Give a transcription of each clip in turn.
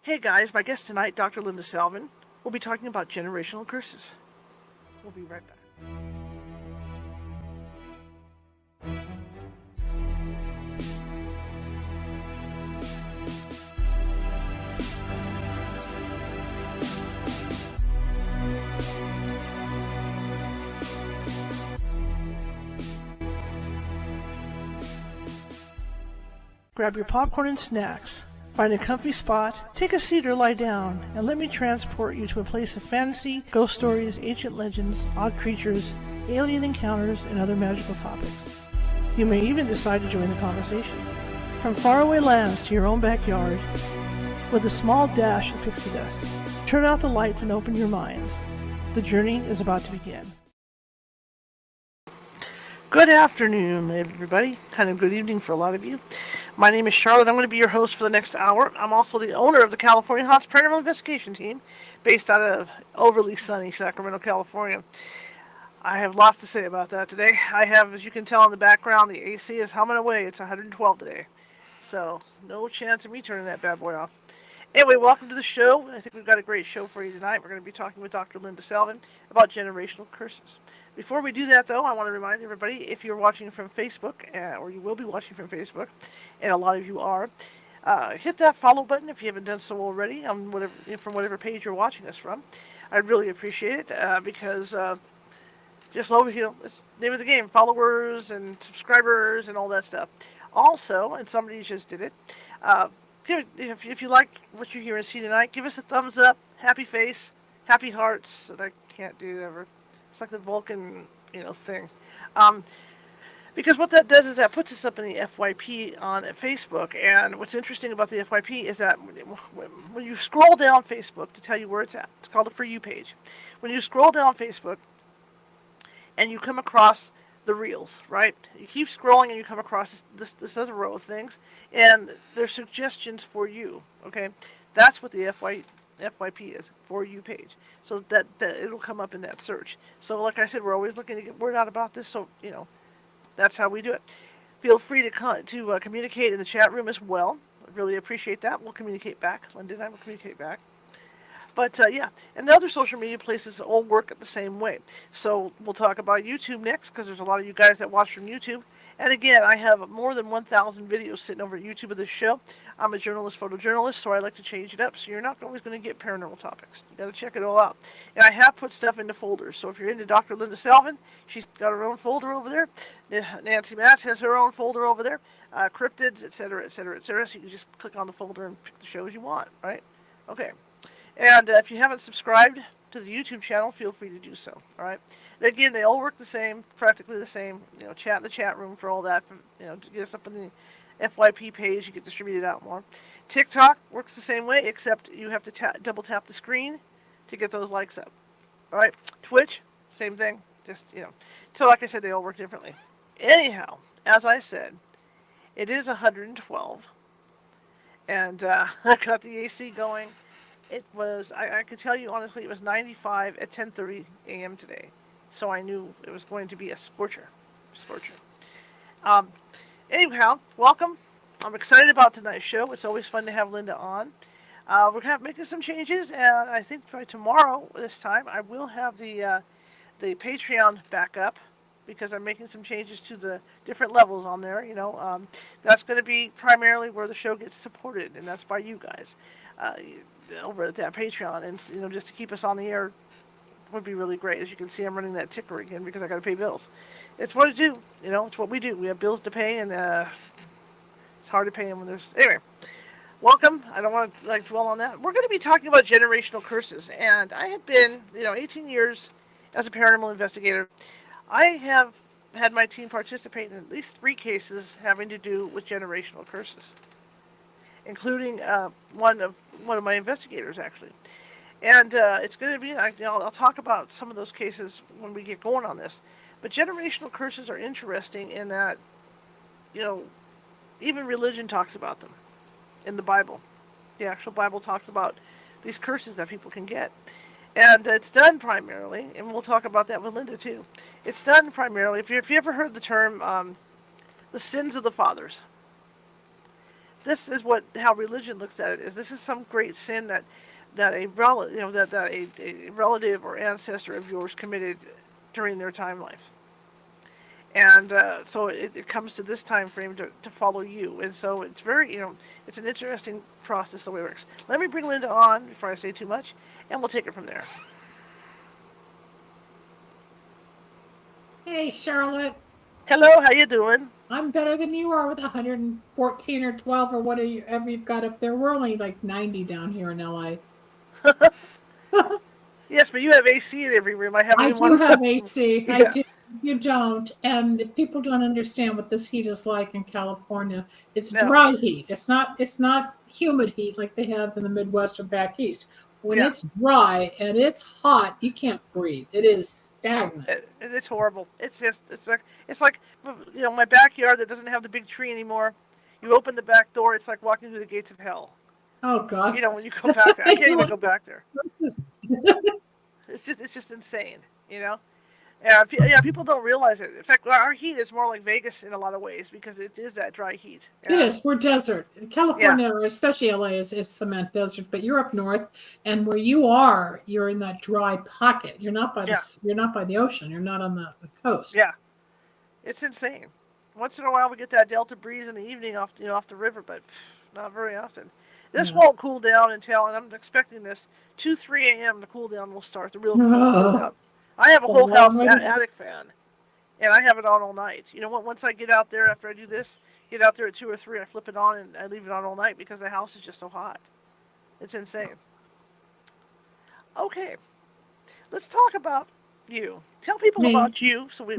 Hey guys, my guest tonight, Dr. Linda Salvin, will be talking about generational curses. We'll be right back. Grab your popcorn and snacks. Find a comfy spot, take a seat or lie down, and let me transport you to a place of fantasy, ghost stories, ancient legends, odd creatures, alien encounters, and other magical topics. You may even decide to join the conversation. From faraway lands to your own backyard, with a small dash of pixie dust, turn out the lights and open your minds. The journey is about to begin. Good afternoon, everybody. Kind of good evening for a lot of you. My name is Charlotte. I'm going to be your host for the next hour. I'm also the owner of the California Haunts Paranormal Investigation Team, based out of overly sunny Sacramento, California. I have lots to say about that today. I have, as you can tell in the background, the AC is humming away. It's 112 today. So, no chance of me turning that bad boy off. Anyway, welcome to the show. I think we've got a great show for you tonight. We're going to be talking with Dr. Linda Salvin about generational curses. Before we do that, though, I want to remind everybody, if you're watching from Facebook, or you will be watching from Facebook, and a lot of you are, hit that follow button if you haven't done so already on from whatever page you're watching us from. I'd really appreciate it because just love, it's the name of the game, followers and subscribers and all that stuff. Also, and somebody just did it, if you like what you hear and see tonight, give us a thumbs up, happy face, happy hearts. That I can't do ever. It's like the Vulcan, thing. Because what that does is that puts us up in the FYP on Facebook. And what's interesting about the FYP is that when you scroll down Facebook to tell you where it's at, it's called a For You page. When you scroll down Facebook and you come across the reels, right? You keep scrolling and you come across this other row of things, and there's suggestions for you, okay? That's what the FYP is, For You page. So that it'll come up in that search. So like I said, we're always looking to get word out about this, so, that's how we do it. Feel free to communicate in the chat room as well. I really appreciate that. We'll communicate back. Linda and I will communicate back. But, yeah, and the other social media places all work the same way. So we'll talk about YouTube next, because there's a lot of you guys that watch from YouTube. And again, I have more than 1,000 videos sitting over at YouTube of this show. I'm a journalist, photojournalist, so I like to change it up. So you're not always going to get paranormal topics. You got to check it all out. And I have put stuff into folders. So if you're into Dr. Linda Salvin, she's got her own folder over there. Nancy Matz has her own folder over there. Cryptids, etc., etc., etc. So you can just click on the folder and pick the shows you want, right? Okay. And if you haven't subscribed to the YouTube channel, feel free to do so. All right. And again, they all work the same, practically the same. Chat in the chat room for all that. To get us up in the FYP page, you get distributed out more. TikTok works the same way, except you have to double tap the screen to get those likes up. All right. Twitch, same thing. Just So like I said, they all work differently. Anyhow, as I said, it is 112, and I got the AC going. It was, I could tell you honestly, it was 95 at 10:30 a.m. today. So I knew it was going to be a scorcher. Anyhow, welcome. I'm excited about tonight's show. It's always fun to have Linda on. We're making some changes, and I think by tomorrow, this time, I will have the Patreon back up, because I'm making some changes to the different levels on there. That's going to be primarily where the show gets supported, and that's by you guys. Over at that Patreon, and just to keep us on the air would be really great. As you can see, I'm running that ticker again because I got to pay bills. It's what I do, it's what we do. We have bills to pay, and it's hard to pay them when there's... Anyway, welcome. I don't want to dwell on that. We're going to be talking about generational curses, and I have been 18 years as a paranormal investigator. I have had my team participate in at least 3 cases having to do with generational curses, including one of my investigators, actually. And it's going to be, I'll talk about some of those cases when we get going on this. But generational curses are interesting in that, even religion talks about them in the Bible. The actual Bible talks about these curses that people can get. And it's done primarily, and we'll talk about that with Linda too. It's done primarily, if you ever heard the term, the sins of the fathers. this is what how religion looks at it. Is this is some great sin that a relative, that a relative or ancestor of yours committed during their time life, and so it comes to this time frame to follow you, and so it's very it's an interesting process the way it works. Let me bring Linda on before I say too much, and we'll take it from there. Hey, Charlotte. Hello, how you doing? I'm better than you are with 114 or 12 or whatever you've got up there. We're only like 90 down here in LA. Yes, but you have AC in every room. I have I in do one. have AC. I Yeah. do. You don't. And people don't understand what this heat is like in California. It's No. dry heat. It's not humid heat like they have in the Midwest or back east. When Yeah. it's dry and it's hot, you can't breathe. It is stagnant. It's horrible. It's like my backyard that doesn't have the big tree anymore. You open the back door, it's like walking through the gates of hell. Oh God. When you go back there, I can't even go back there. It's just insane. Yeah, people don't realize it. In fact, our heat is more like Vegas in a lot of ways because it is that dry heat. It is. We're desert. Yeah. California, or especially LA, is cement desert. But you're up north, and where you are, you're in that dry pocket. You're not by Yeah. you're not by the ocean. You're not on the coast. Yeah, it's insane. Once in a while, we get that delta breeze in the evening off the river, but not very often. This won't cool down until, and I'm expecting this 2-3 a.m. The cool down will start. The real cool down. I have a whole house attic fan, and I have it on all night. Once I get out there after I do this, get out there at 2 or 3, I flip it on and I leave it on all night because the house is just so hot. It's insane. Okay, let's talk about you. Tell people about you so we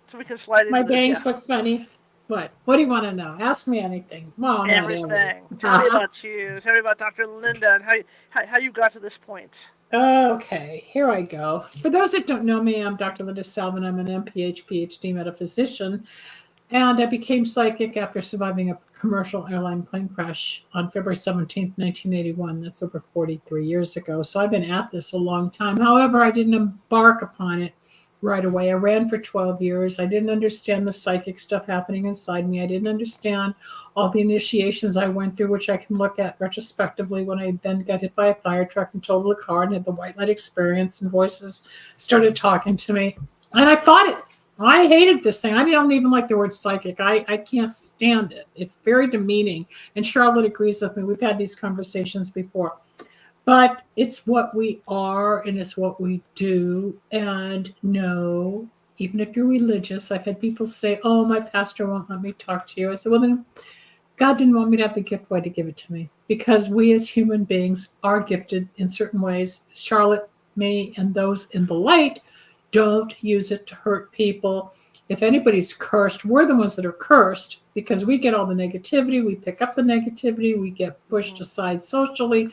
so we can slide into My this. bangs look funny. What? What do you want to know? Ask me anything. Well, Everything. Tell me about you. Tell me about Dr. Linda and how you got to this point. Okay, here I go. For those that don't know me, I'm Dr. Linda Salvin. I'm an MPH, PhD metaphysician, and I became psychic after surviving a commercial airline plane crash on February 17th, 1981. That's over 43 years ago. So I've been at this a long time. However, I didn't embark upon it right away. I ran for 12 years. I didn't understand the psychic stuff happening inside me. I didn't understand all the initiations I went through, which I can look at retrospectively when I then got hit by a fire truck and totaled a car and had the white light experience and voices started talking to me. And I fought it. I hated this thing. I don't even like the word psychic. I can't stand it. It's very demeaning. And Charlotte agrees with me. We've had these conversations before. But it's what we are and it's what we do. And no, even if you're religious, I've had people say, oh, my pastor won't let me talk to you. I said, well, then God didn't want me to have the gift. Why to give it to me? Because we as human beings are gifted in certain ways. Charlotte, me, and those in the light don't use it to hurt people. If anybody's cursed, we're the ones that are cursed because we get all the negativity. We pick up the negativity. We get pushed aside socially.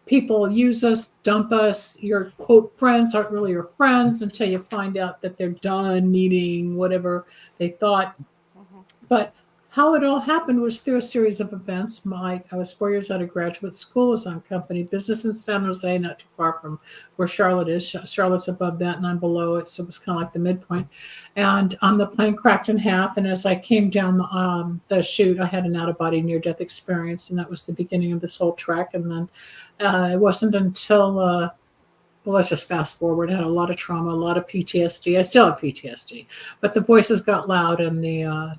People use us, dump us. Your quote friends aren't really your friends until you find out that they're done needing whatever they thought. But how it all happened was through a series of events. I was 4 years out of graduate school. I was on company business in San Jose, not too far from where Charlotte is. Charlotte's above that and I'm below it. So it was kind of like the midpoint. And the plane cracked in half. And as I came down the chute, I had an out-of-body near-death experience. And that was the beginning of this whole trek. And then it wasn't until... well, let's just fast forward. I had a lot of trauma, a lot of PTSD. I still have PTSD. But the voices got loud and the...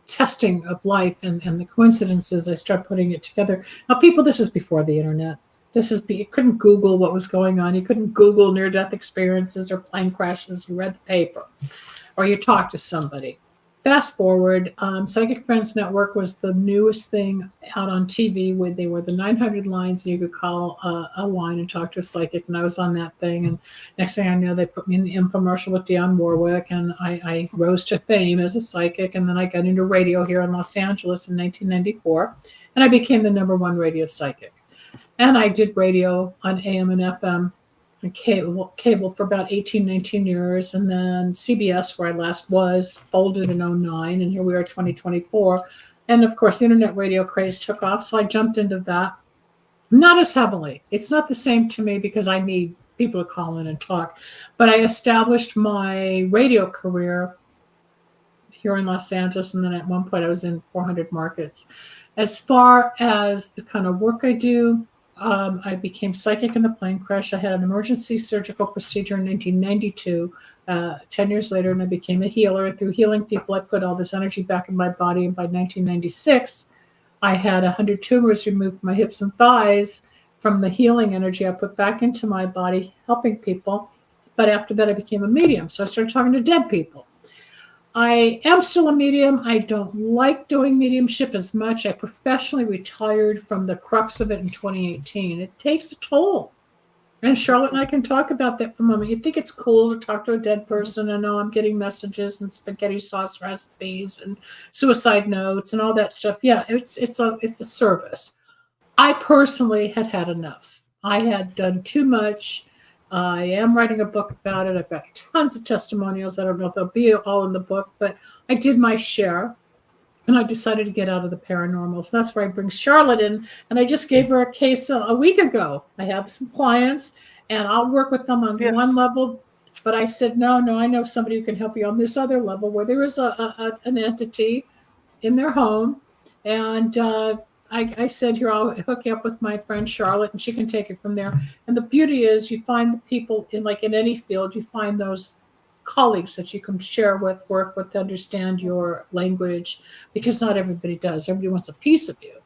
testing of life and the coincidences, I start putting it together. Now, people, this is before the internet. You couldn't Google what was going on. You couldn't Google near-death experiences or plane crashes. You read the paper or you talked to somebody. Fast forward, Psychic Friends Network was the newest thing out on TV where they were the 900 lines and you could call a line and talk to a psychic. And I was on that thing. And next thing I know, they put me in the infomercial with Dionne Warwick. And I rose to fame as a psychic. And then I got into radio here in Los Angeles in 1994. And I became the #1 radio psychic. And I did radio on AM and FM. And cable for about 18, 19 years. And then CBS, where I last was, folded in 2009. And here we are, 2024. And of course, the internet radio craze took off. So I jumped into that. Not as heavily. It's not the same to me because I need people to call in and talk. But I established my radio career here in Los Angeles, and then at one point I was in 400 markets. As far as the kind of work I do, I became psychic in the plane crash. I had an emergency surgical procedure in 1992. 10 years later, and I became a healer. And through healing people, I put all this energy back in my body. And by 1996, I had 100 tumors removed from my hips and thighs from the healing energy I put back into my body, helping people. But after that, I became a medium. So I started talking to dead people. I am still a medium. I don't like doing mediumship as much. I professionally retired from the crux of it in 2018. It takes a toll. And Charlotte and I can talk about that for a moment. You think it's cool to talk to a dead person and know I'm getting messages and spaghetti sauce recipes and suicide notes and all that stuff. Yeah, it's a service. I personally had enough. I had done too much. I am writing a book about it. I've got tons of testimonials. I don't know if they'll be all in the book, but I did my share. And I decided to get out of the paranormal. So that's where I bring Charlotte in. And I just gave her a case a week ago. I have some clients and I'll work with them on one level. But I said, no, I know somebody who can help you on this other level where there is an entity in their home. And I said, here, I'll hook you up with my friend Charlotte and she can take it from there. And the beauty is you find the people in any field, you find those colleagues that you can share with, work with, to understand your language, because not everybody does. Everybody wants a piece of you,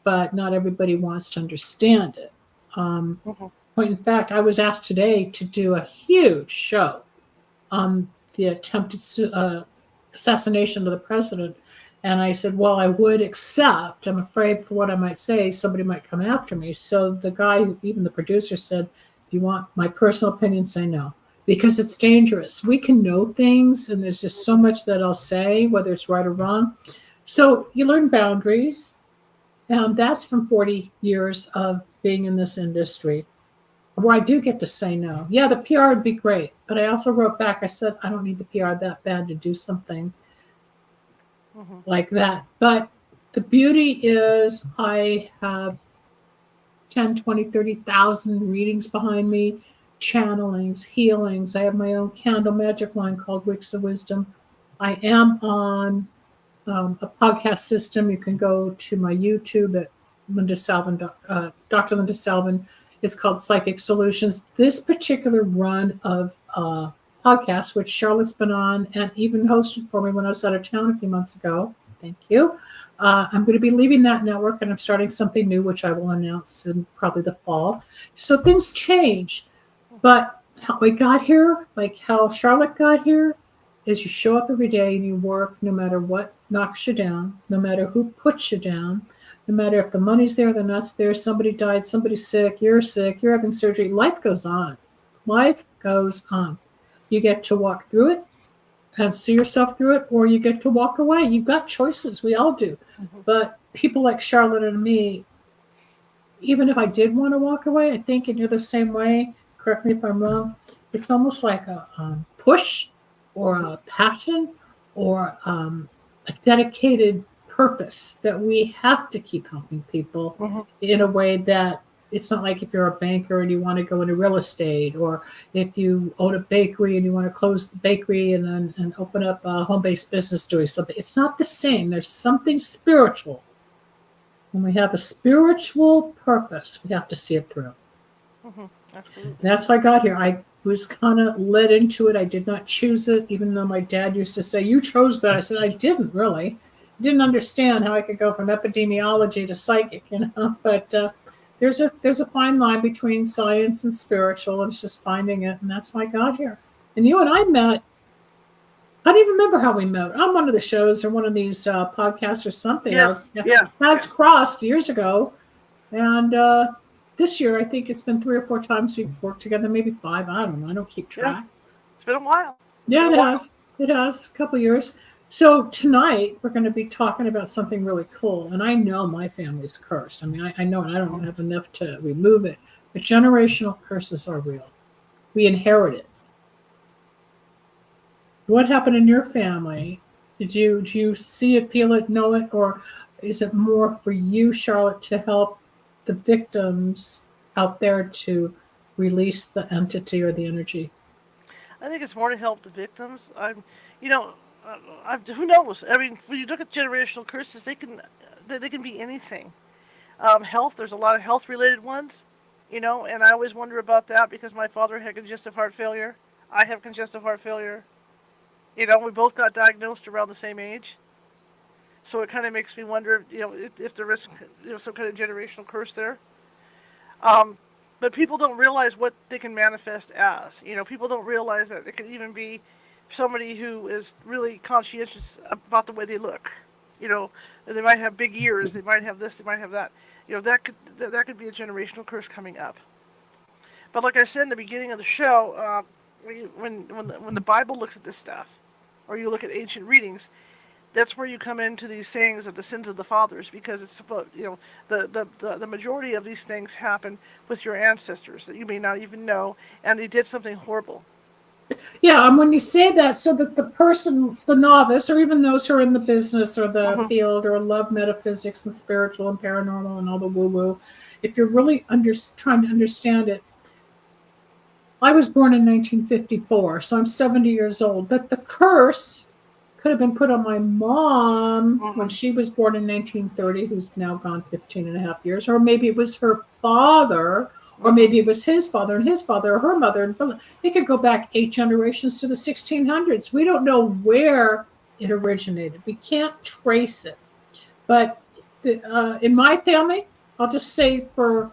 but not everybody wants to understand it. Point in fact, I was asked today to do a huge show on the attempted assassination of the president. And I said, well, I would accept. I'm afraid for what I might say, somebody might come after me. So the guy, even the producer, said, if you want my personal opinion, say no. Because it's dangerous. We can know things, and there's just so much that I'll say, whether it's right or wrong. So you learn boundaries. That's from 40 years of being in this industry, where I do get to say no. Yeah, the PR would be great, but I also wrote back, I said, I don't need the PR that bad to do something like that. But the beauty is I have 10, 20, 30,000 readings behind me, channelings, healings. I have my own candle magic line called Wicks of Wisdom. I am on a podcast system. You can go to my YouTube at Linda Salvin, Dr. Linda Salvin. It's called Psychic Solutions. This particular run of podcasts, which Charlotte's been on and even hosted for me when I was out of town a few months ago. Thank you. I'm going to be leaving that network and I'm starting something new, which I will announce in probably the fall. So things change. But how we got here, like how Charlotte got here, is you show up every day and you work no matter what knocks you down, no matter who puts you down, no matter if the money's there, the nuts there, somebody died, somebody's sick, you're having surgery. Life goes on. Life goes on. You get to walk through it and see yourself through it, or you get to walk away. You've got choices. We all do. But people like Charlotte and me, even if I did want to walk away, I think, and you're the same way, correct me if I'm wrong, it's almost like a push or a passion or a dedicated purpose that we have to keep helping people in a way that it's not like if you're a banker and you want to go into real estate, or if you own a bakery and you want to close the bakery and open up a home-based business doing something. It's not the same. There's something spiritual. When we have a spiritual purpose, we have to see it through. Absolutely. That's how I got here. I was kind of led into it. I did not choose it, even though my dad used to say, you chose that. I said, I didn't really. I didn't understand how I could go from epidemiology to psychic, but there's a fine line between science and spiritual, and it's just finding it, and that's how I got here. And you and I met. I don't even remember how we met. On one of the shows or one of these podcasts or something. Yeah. Paths crossed years ago, and this year I think it's been 3 or 4 times we've worked together, maybe 5. I don't know. I don't keep track. Yeah. It's been a while. Yeah, it has. It has. A couple years. So tonight we're going to be talking about something really cool. And I know my family's cursed. I mean, I know it. I don't have enough to remove it. But generational curses are real. We inherit it. What happened in your family? Did you see it, feel it, know it? Or is it more for you, Charlotte, to help the victims out there to release the entity or the energy? I think it's more to help the victims. who knows? I mean, when you look at generational curses, they can be anything. Health, there's a lot of health related ones, and I always wonder about that because my father had congestive heart failure. I have congestive heart failure. We both got diagnosed around the same age. So it kind of makes me wonder, if there is, some kind of generational curse there. Um, but people don't realize what they can manifest as. People don't realize that it could even be somebody who is really conscientious about the way they look. They might have big ears, they might have this, they might have that. That could be a generational curse coming up. But like I said in the beginning of the show, when the Bible looks at this stuff, or you look at ancient readings, that's where you come into these sayings of the sins of the fathers, because it's about the majority of these things happen with your ancestors that you may not even know, and they did something horrible. Yeah, and when you say that, so that the person, the novice, or even those who are in the business or the field or love metaphysics and spiritual and paranormal and all the woo-woo, if you're really trying to understand it, I was born in 1954, so I'm 70 years old, but the curse could have been put on my mom when she was born in 1930, who's now gone 15 and a half years, or maybe it was her father, or maybe it was his father and his father, or her mother. It could go back 8 generations to the 1600s. We don't know where it originated. We can't trace it. But in my family, I'll just say for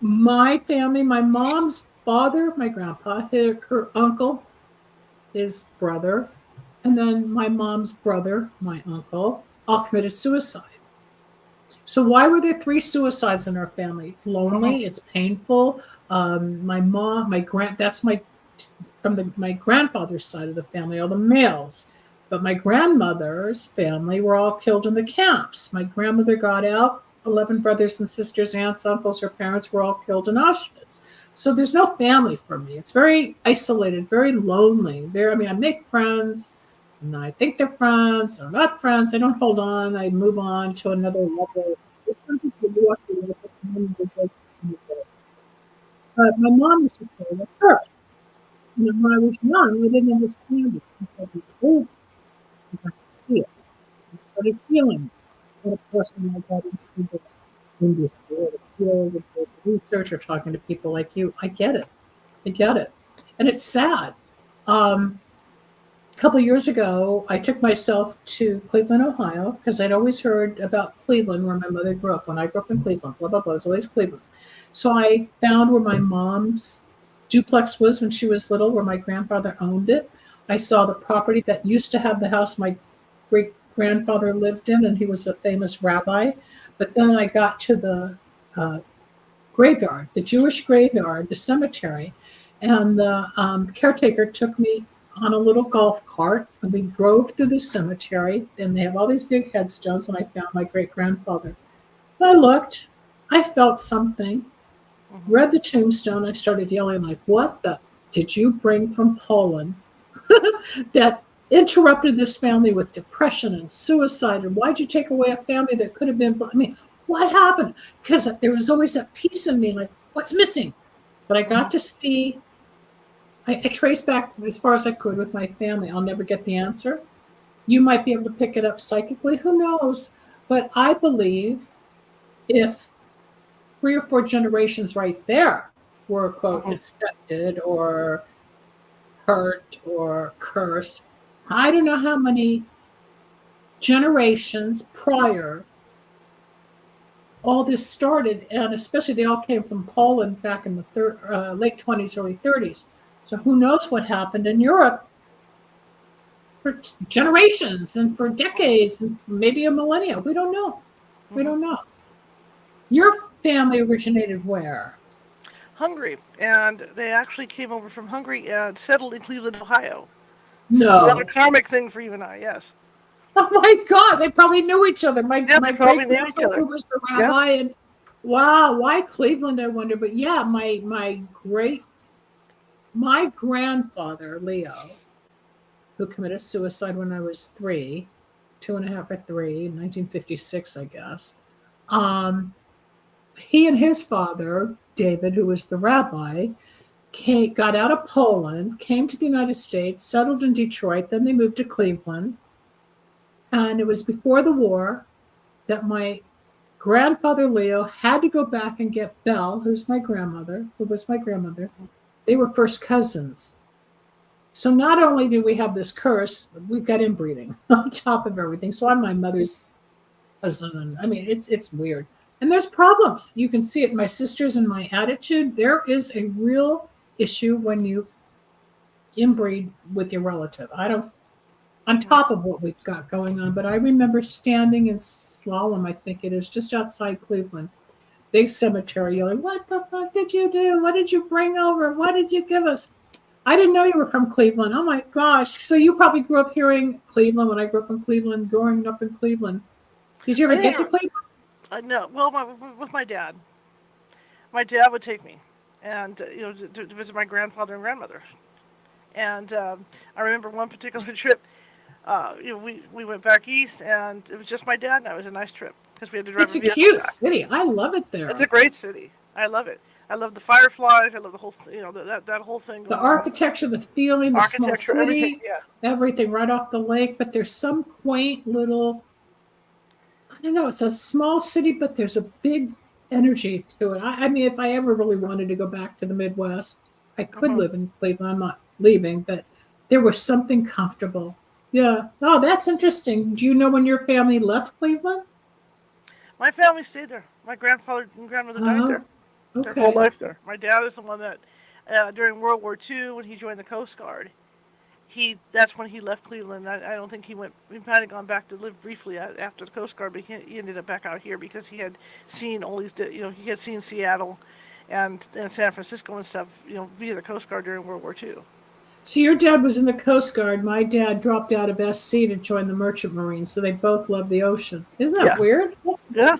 my family, my mom's father, my grandpa, her uncle, his brother, and then my mom's brother, my uncle, all committed suicide. So why were there 3 suicides in our family? It's lonely. It's painful. My mom, that's my grandfather's side of the family, all the males. But my grandmother's family were all killed in the camps. My grandmother got out. 11 brothers and sisters, aunts, uncles, her parents were all killed in Auschwitz. So there's no family for me. It's very isolated, very lonely. I make friends. And I think they're friends or not friends. I don't hold on. I move on to another level. But my mom used to say that first. When I was young, I didn't understand it. I was old. I could see it. I started feeling what a person like that in this field of research or talking to people like you. I get it. I get it. And it's sad. A couple of years ago, I took myself to Cleveland, Ohio, because I'd always heard about Cleveland, where my mother grew up. When I grew up in Cleveland, blah, blah, blah, it was always Cleveland. So I found where my mom's duplex was when she was little, where my grandfather owned it. I saw the property that used to have the house my great-grandfather lived in, and he was a famous rabbi. But then I got to the graveyard, the Jewish graveyard, the cemetery, and the caretaker took me on a little golf cart, and we drove through the cemetery, and they have all these big headstones, and I found my great-grandfather. I looked, I felt something, read the tombstone, I started yelling like, what the did you bring from Poland that interrupted this family with depression and suicide, and why'd you take away a family that could have been, what happened? Because there was always that piece in me, like, what's missing? But I got to see, I traced back as far as I could with my family. I'll never get the answer. You might be able to pick it up psychically. Who knows? But I believe if 3 or 4 generations right there were, quote, infected or hurt or cursed, I don't know how many generations prior all this started. And especially they all came from Poland back in the late 20s, early 30s. So who knows what happened in Europe for generations and for decades and maybe a millennia. We don't know. We don't know. Your family originated where? Hungary, and they actually came over from Hungary and settled in Cleveland, Ohio. No. Another karmic thing for you and I, yes. Oh my God, they probably knew each other. My probably knew each other. Was the rabbi, and wow, why Cleveland? I wonder. But yeah, my grandfather Leo, who committed suicide when I was 3, 2.5 or 3, in 1956, I guess. He and his father, David, who was the rabbi, got out of Poland, came to the United States, settled in Detroit. Then they moved to Cleveland. And it was before the war that my grandfather Leo had to go back and get Belle, who was my grandmother. They were first cousins. So not only do we have this curse, we've got inbreeding on top of everything. So I'm my mother's cousin. And I mean, it's weird. And there's problems. You can see it in my sisters and my attitude. There is a real issue when you inbreed with your relative. On top of what we've got going on. But I remember standing in Slalom, I think it is, just outside Cleveland, big cemetery, yelling, "What the fuck did you do? What did you bring over? What did you give us?" I didn't know you were from Cleveland. Oh my gosh. So you probably grew up hearing Cleveland when I grew up in Cleveland, growing up in Cleveland. Did you ever get to Cleveland? No. Well, with my dad. My dad would take me, and to visit my grandfather and grandmother. And I remember one particular trip. We went back east, and it was just my dad and I. It was a nice trip because we had to drive. It's a cute city. I love it there. It's a great city. I love it. I love the fireflies. I love the whole, that whole thing. The architecture, the feeling, the small city, everything right off the lake. But there's some quaint little, I don't know, it's a small city, but there's a big energy to it. I mean, if I ever really wanted to go back to the Midwest, I could live in Cleveland. I'm not leaving, but there was something comfortable. Yeah. Oh, that's interesting. Do you know when your family left Cleveland? My family stayed there. My grandfather and grandmother died there. Their whole life there. My dad is the one that, during World War II, when he joined the Coast Guard, that's when he left Cleveland. I don't think he went. He might have gone back to live briefly after the Coast Guard, but he ended up back out here because he had seen all these. He had seen Seattle, and San Francisco and stuff. Via the Coast Guard during World War II. So your dad was in the Coast Guard. My dad dropped out of SC to join the Merchant Marines. So they both love the ocean. Isn't that weird? Yeah.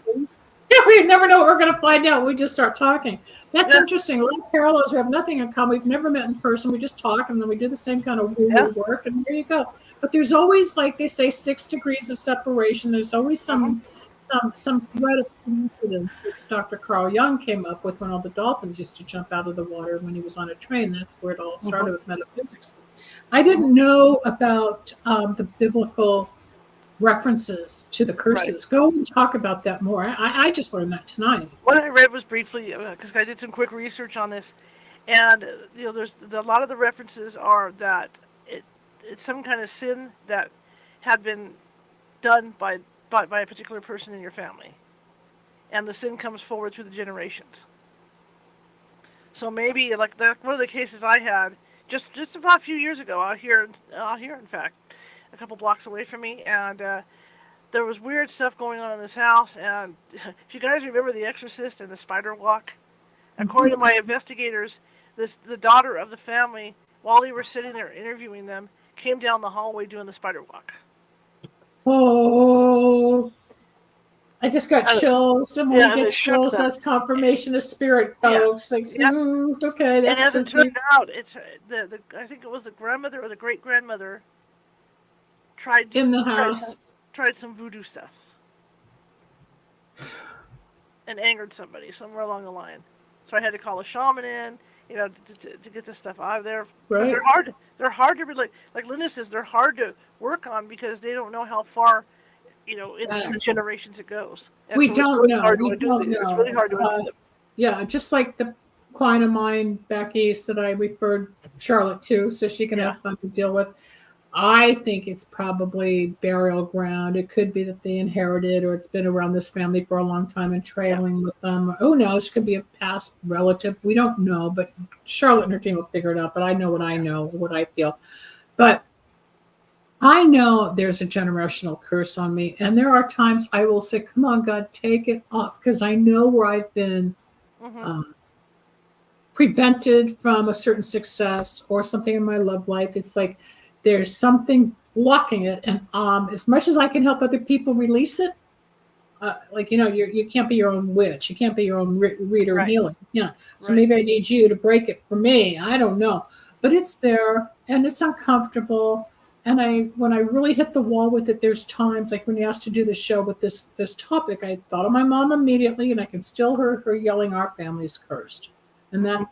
Yeah, we never know what we're going to find out. We just start talking. That's interesting. A lot of parallels. We have nothing in common. We've never met in person. We just talk, and then we do the same kind of work, and there you go. But there's always, like they say, 6 degrees of separation. There's always some thread of coincidence, which Dr. Carl Jung came up with when all the dolphins used to jump out of the water when he was on a train. That's where it all started with metaphysics. I didn't know about the biblical references to the curses. Right. Go and talk about that more. I just learned that tonight. What I read was briefly, because I did some quick research on this, and there's a lot of the references are that it's some kind of sin that had been done by a particular person in your family, and the sin comes forward through the generations. So maybe like that, one of the cases I had just about a few years ago out here in fact, a couple blocks away from me, and there was weird stuff going on in this house. And if you guys remember The Exorcist and the spider walk, according to my investigators, the daughter of the family, while they were sitting there interviewing them, came down the hallway doing the spider walk. Oh, I just got chills. And when you get chills, that's confirmation of spirit, folks. Okay, that's. And as it turned out, it's I think it was the grandmother or the great grandmother tried some voodoo stuff and angered somebody somewhere along the line. So I had to call a shaman in, to get this stuff out of there. Right. But they're hard to relate. Like Linda says, they're hard to work on because they don't know how far, in the generations it goes. And we don't know. It's really hard to undo them. Yeah, just like the client of mine back east that I referred Charlotte to, so she can have fun to deal with. I think it's probably burial ground. It could be that they inherited, or it's been around this family for a long time and trailing with them. Who knows? It could be a past relative. We don't know, but Charlotte and her team will figure it out. But I know, what I feel. But I know there's a generational curse on me. And there are times I will say, come on, God, take it off. Because I know where I've been prevented from a certain success or something in my love life. It's like, there's something blocking it, and as much as I can help other people release it, you can't be your own witch, you can't be your own reader and healer. Yeah, so maybe I need you to break it for me. I don't know, but it's there, and it's uncomfortable. And when I really hit the wall with it, there's times like when you asked to do the show with this topic, I thought of my mom immediately, and I can still hear her yelling, "Our family's cursed," and that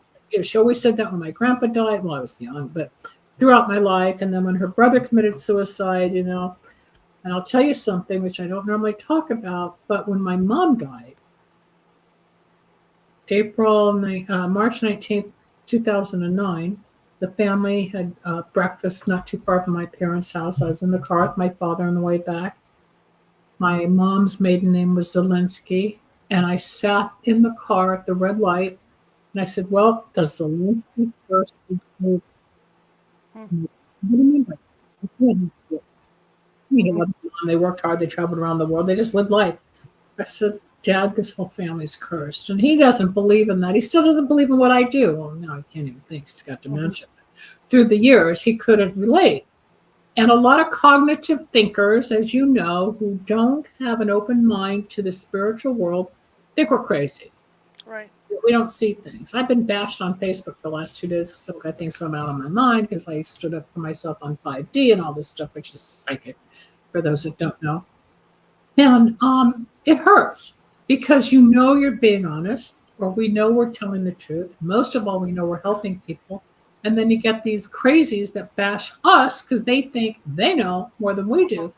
She always said that when my grandpa died. Well, I was young, but throughout my life. And then when her brother committed suicide, and I'll tell you something which I don't normally talk about, but when my mom died, March 19th, 2009, the family had breakfast not too far from my parents' house. I was in the car with my father on the way back. My mom's maiden name was Zelensky, and I sat in the car at the red light, and I said, "Well, does Zelensky first include?" Hmm. What do you mean by that? They worked hard. They traveled around the world. They just lived life. I said, "Dad, this whole family's cursed," and he doesn't believe in that. He still doesn't believe in what I do. Well, no, I can't even think. He's got dementia. Through the years, he couldn't relate. And a lot of cognitive thinkers, as you know, who don't have an open mind to the spiritual world, think we're crazy. Right. We don't see things. I've been bashed on Facebook the last 2 days because some guy thinks I'm out of my mind because I stood up for myself on 5D and all this stuff, which is psychic, for those that don't know. And it hurts because you're being honest, or we know we're telling the truth. Most of all, we know we're helping people. And then you get these crazies that bash us because they think they know more than we do.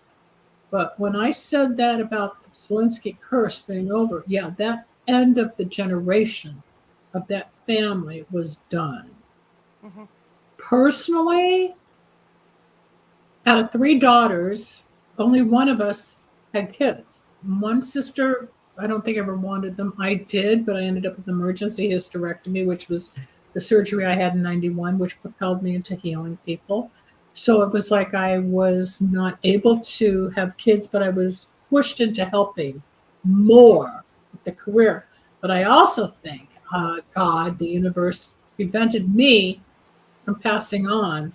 But when I said that about the Zelensky curse being over, yeah, that end of the generation of that family was done. Mm-hmm. Personally, out of 3 daughters, only one of us had kids. One sister, I don't think ever wanted them. I did, but I ended up with emergency hysterectomy, which was the surgery I had in 91, which propelled me into healing people. So it was like I was not able to have kids, but I was pushed into helping more with the career. But I also think God, the universe, prevented me from passing on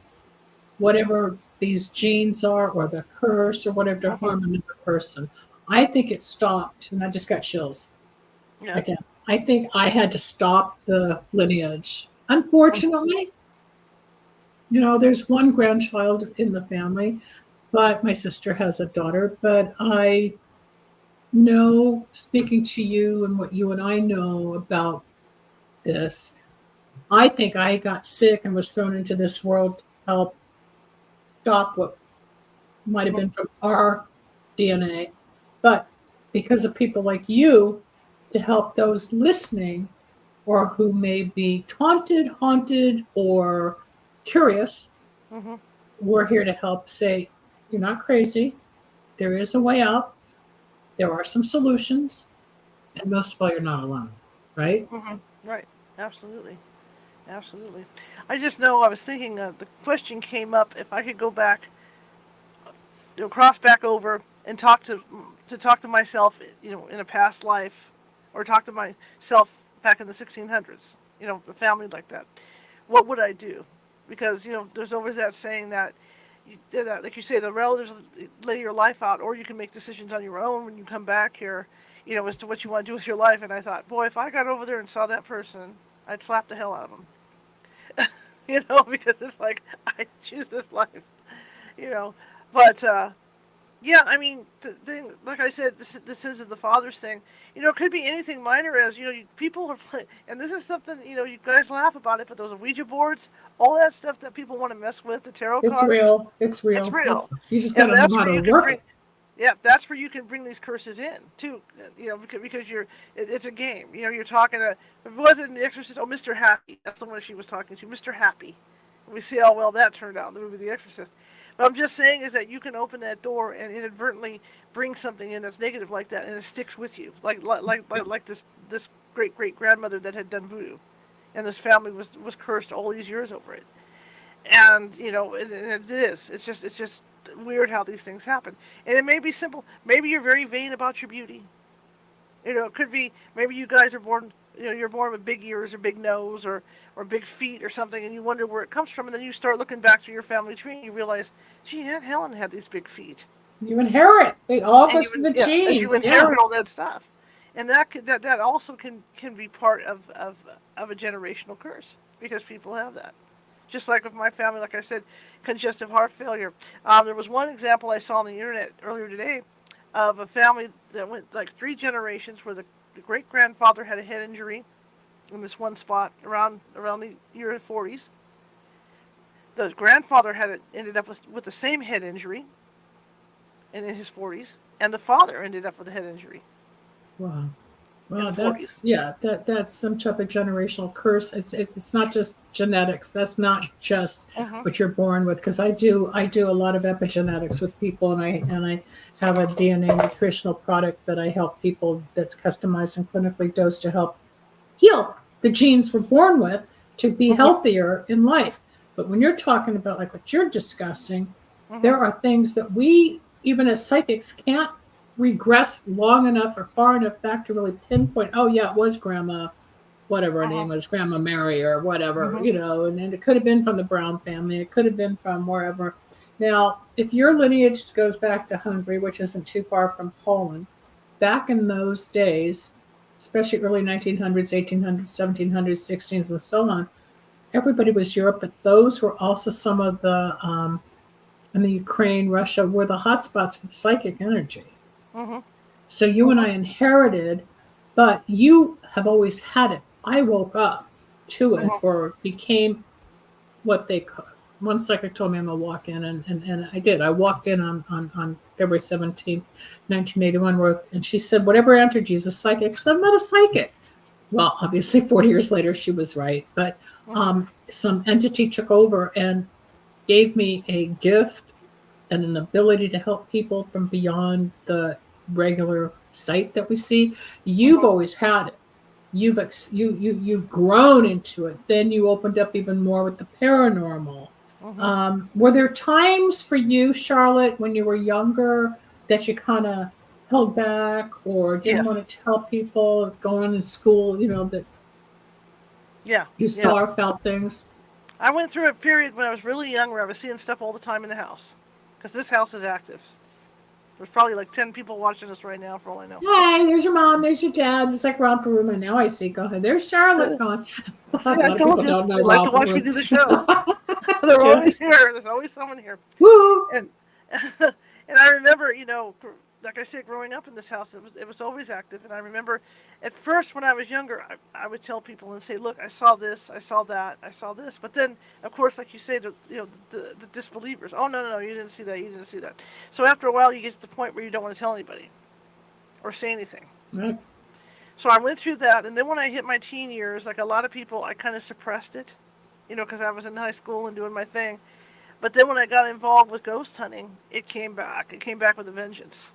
whatever these genes are, or the curse, or whatever, to Mm-hmm. harm another person. I think it stopped, and I just got chills Yeah. again. I think I had to stop the lineage. Unfortunately, there's one grandchild in the family, but my sister has a daughter. But I know, speaking to you and what you and I know about this, I think I got sick and was thrown into this world to help stop what might have been from our DNA, but because of people like you, to help those listening or who may be taunted, haunted, or curious, Mm-hmm. we're here to help say, you're not crazy. There is a way out. There are some solutions. And most of all, you're not alone, right? Mm-hmm. Right. Absolutely. Absolutely. I just know I was thinking the question came up if I could go back, cross back over and talk to myself, in a past life, or talk to myself back in the 1600s, a family like that. What would I do? Because there's always that saying that, like you say, the relatives lay your life out, or you can make decisions on your own when you come back here, as to what you want to do with your life. And I thought, boy, if I got over there and saw that person, I'd slap the hell out of them. Because it's like I choose this life, you know. But yeah, I mean, the thing, like I said, the sins of the fathers thing, it could be anything minor as people are playing, and this is something you guys laugh about it, but those Ouija boards, all that stuff that people want to mess with, the tarot It's cards, real. It's it's real. real, You just got and to know that's how where to you can work bring. it. Yeah, that's where you can bring these curses in too. Because it's a game. You're talking to. If it wasn't The Exorcist, oh, Mr. Happy. That's the one she was talking to, Mr. Happy. We see how well that turned out in the movie The Exorcist. But I'm just saying is that you can open that door and inadvertently bring something in that's negative like that, and it sticks with you, like this great great grandmother that had done voodoo, and this family was cursed all these years over it. And it is. It's just weird how these things happen. And it may be simple. Maybe you're very vain about your beauty. It could be maybe you guys are born. You're born with big ears or big nose or big feet or something, and you wonder where it comes from. And then you start looking back through your family tree, and you realize, gee, Aunt Helen had these big feet, You inherit. It all and goes to the as you genes. Yeah. inherit all that stuff, and that also can be part of a generational curse because people have that. Just like with my family, like I said, congestive heart failure. There was one example I saw on the internet earlier today of a family that went like 3 generations where the great grandfather had a head injury, in this one spot around the year 40s. The grandfather ended up with the same head injury in his 40s, and the father ended up with a head injury Wow. in Well, the 40s. that's some type of generational curse. It's not just genetics. That's not just Mm-hmm. what you're born with. Because I do a lot of epigenetics with people, and I have a DNA nutritional product that I help people that's customized and clinically dosed to help heal the genes we're born with to be Mm-hmm. healthier in life. But when you're talking about like what you're discussing, Mm-hmm. there are things that we, even as psychics, can't regress long enough or far enough back to really pinpoint, oh, yeah, it was grandma, whatever her Mm-hmm. name was, Grandma Mary or whatever, Mm-hmm. and it could have been from the Brown family. It could have been from wherever. Now, if your lineage goes back to Hungary, which isn't too far from Poland, back in those days, especially early 1900s, 1800s, 1700s, 16s, and so on, everybody was Europe, but those were also some of the, in the Ukraine, Russia, were the hotspots for psychic energy. Mm-hmm. So you and I inherited, but you have always had it. I woke up to it Mm-hmm. or became what they call. One psychic told me I'm gonna walk in, and I did. I walked in on February 17th, 1981, and she said, "Whatever entered you is a psychic." I said, "I'm not a psychic." Well, obviously, 40 years later, she was right. But Mm-hmm. some entity took over and gave me a gift and an ability to help people from beyond the regular sight that we see. You've Mm-hmm. always had it. You've grown into it. Then you opened up even more with the paranormal. Mm-hmm. Were there times for you, Charlotte, when you were younger, that you kind of held back or didn't want Yes. to tell people going in school, that Yeah. you Yeah. saw or felt things? I went through a period when I was really young where I was seeing stuff all the time in the house, because this house is active. There's probably like 10 people watching us right now, for all I know. Hey, there's your mom, there's your dad. It's like romper room, and now I see. Go ahead. There's Charlotte So, going. A see, I lot of told people you don't know they like to romper watch me room. do the show. They're Yeah. always here. There's always someone here. Woo! And and I remember, like I said, growing up in this house, it was always active. And I remember, at first when I was younger, I would tell people and say, "Look, I saw this, I saw that, I saw this." But then, of course, like you say, the disbelievers. Oh, no, no, no, you didn't see that, you didn't see that. So after a while, you get to the point where you don't want to tell anybody or say anything. Right. So I went through that, and then when I hit my teen years, like a lot of people, I kind of suppressed it, because I was in high school and doing my thing. But then when I got involved with ghost hunting, it came back. It came back with a vengeance.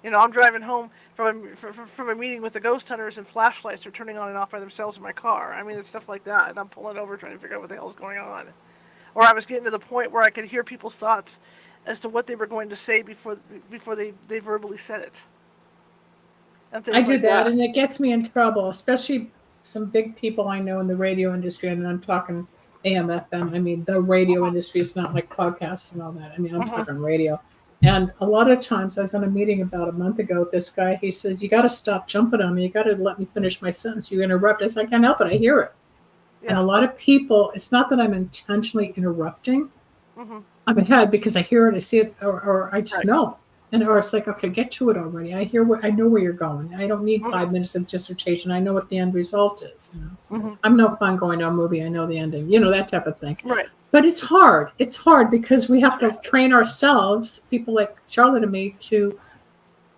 I'm driving home from a meeting with the ghost hunters, and flashlights are turning on and off by themselves in my car. I mean, it's stuff like that, and I'm pulling over trying to figure out what the hell's going on. Or I was getting to the point where I could hear people's thoughts as to what they were going to say before they verbally said it, and I things do like that, that. and it gets me in trouble, especially some big people I know in the radio industry. And I'm talking AM, FM. I mean, the radio industry is not like podcasts and all that. I mean, I'm Mm-hmm. talking radio. And a lot of times, I was in a meeting about a month ago with this guy. He says, "You got to stop jumping on me. You got to let me finish my sentence. You interrupt." I said, "I can't help it. I hear it." And Yeah. a lot of people, it's not that I'm intentionally interrupting. Mm-hmm. I'm ahead because I hear it, I see it, or I just Right. know. Or it's like, okay, get to it already. I know where you're going. I don't need Mm-hmm. 5 minutes of dissertation. I know what the end result is. Mm-hmm. I'm no fun going to a movie. I know the ending. That type of thing. Right. But it's hard. It's hard because we have to train ourselves, people like Charlotte and me, to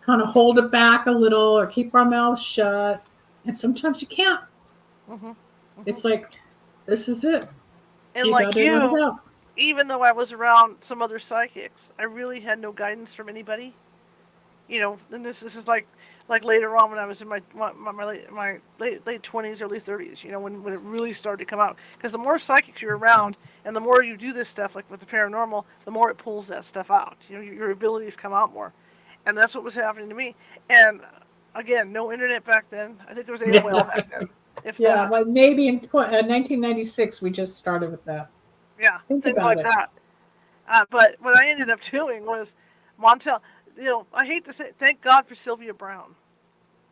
kind of hold it back a little or keep our mouths shut. And sometimes you can't. Mm-hmm. Mm-hmm. It's like, this is it. And You got like to let it you, out. even though I was around some other psychics, I really had no guidance from anybody. And this is like later on when I was in my late 20s, early 30s. When it really started to come out. Because the more psychics you're around, and the more you do this stuff, like with the paranormal, the more it pulls that stuff out. Your abilities come out more, and that's what was happening to me. And again, no internet back then. I think it was AOL Yeah. back then, if Yeah, that. but maybe in 1996 we just started with that. Yeah, Think things about like it. that. But what I ended up doing was Montel. I hate to say, thank God for Sylvia Brown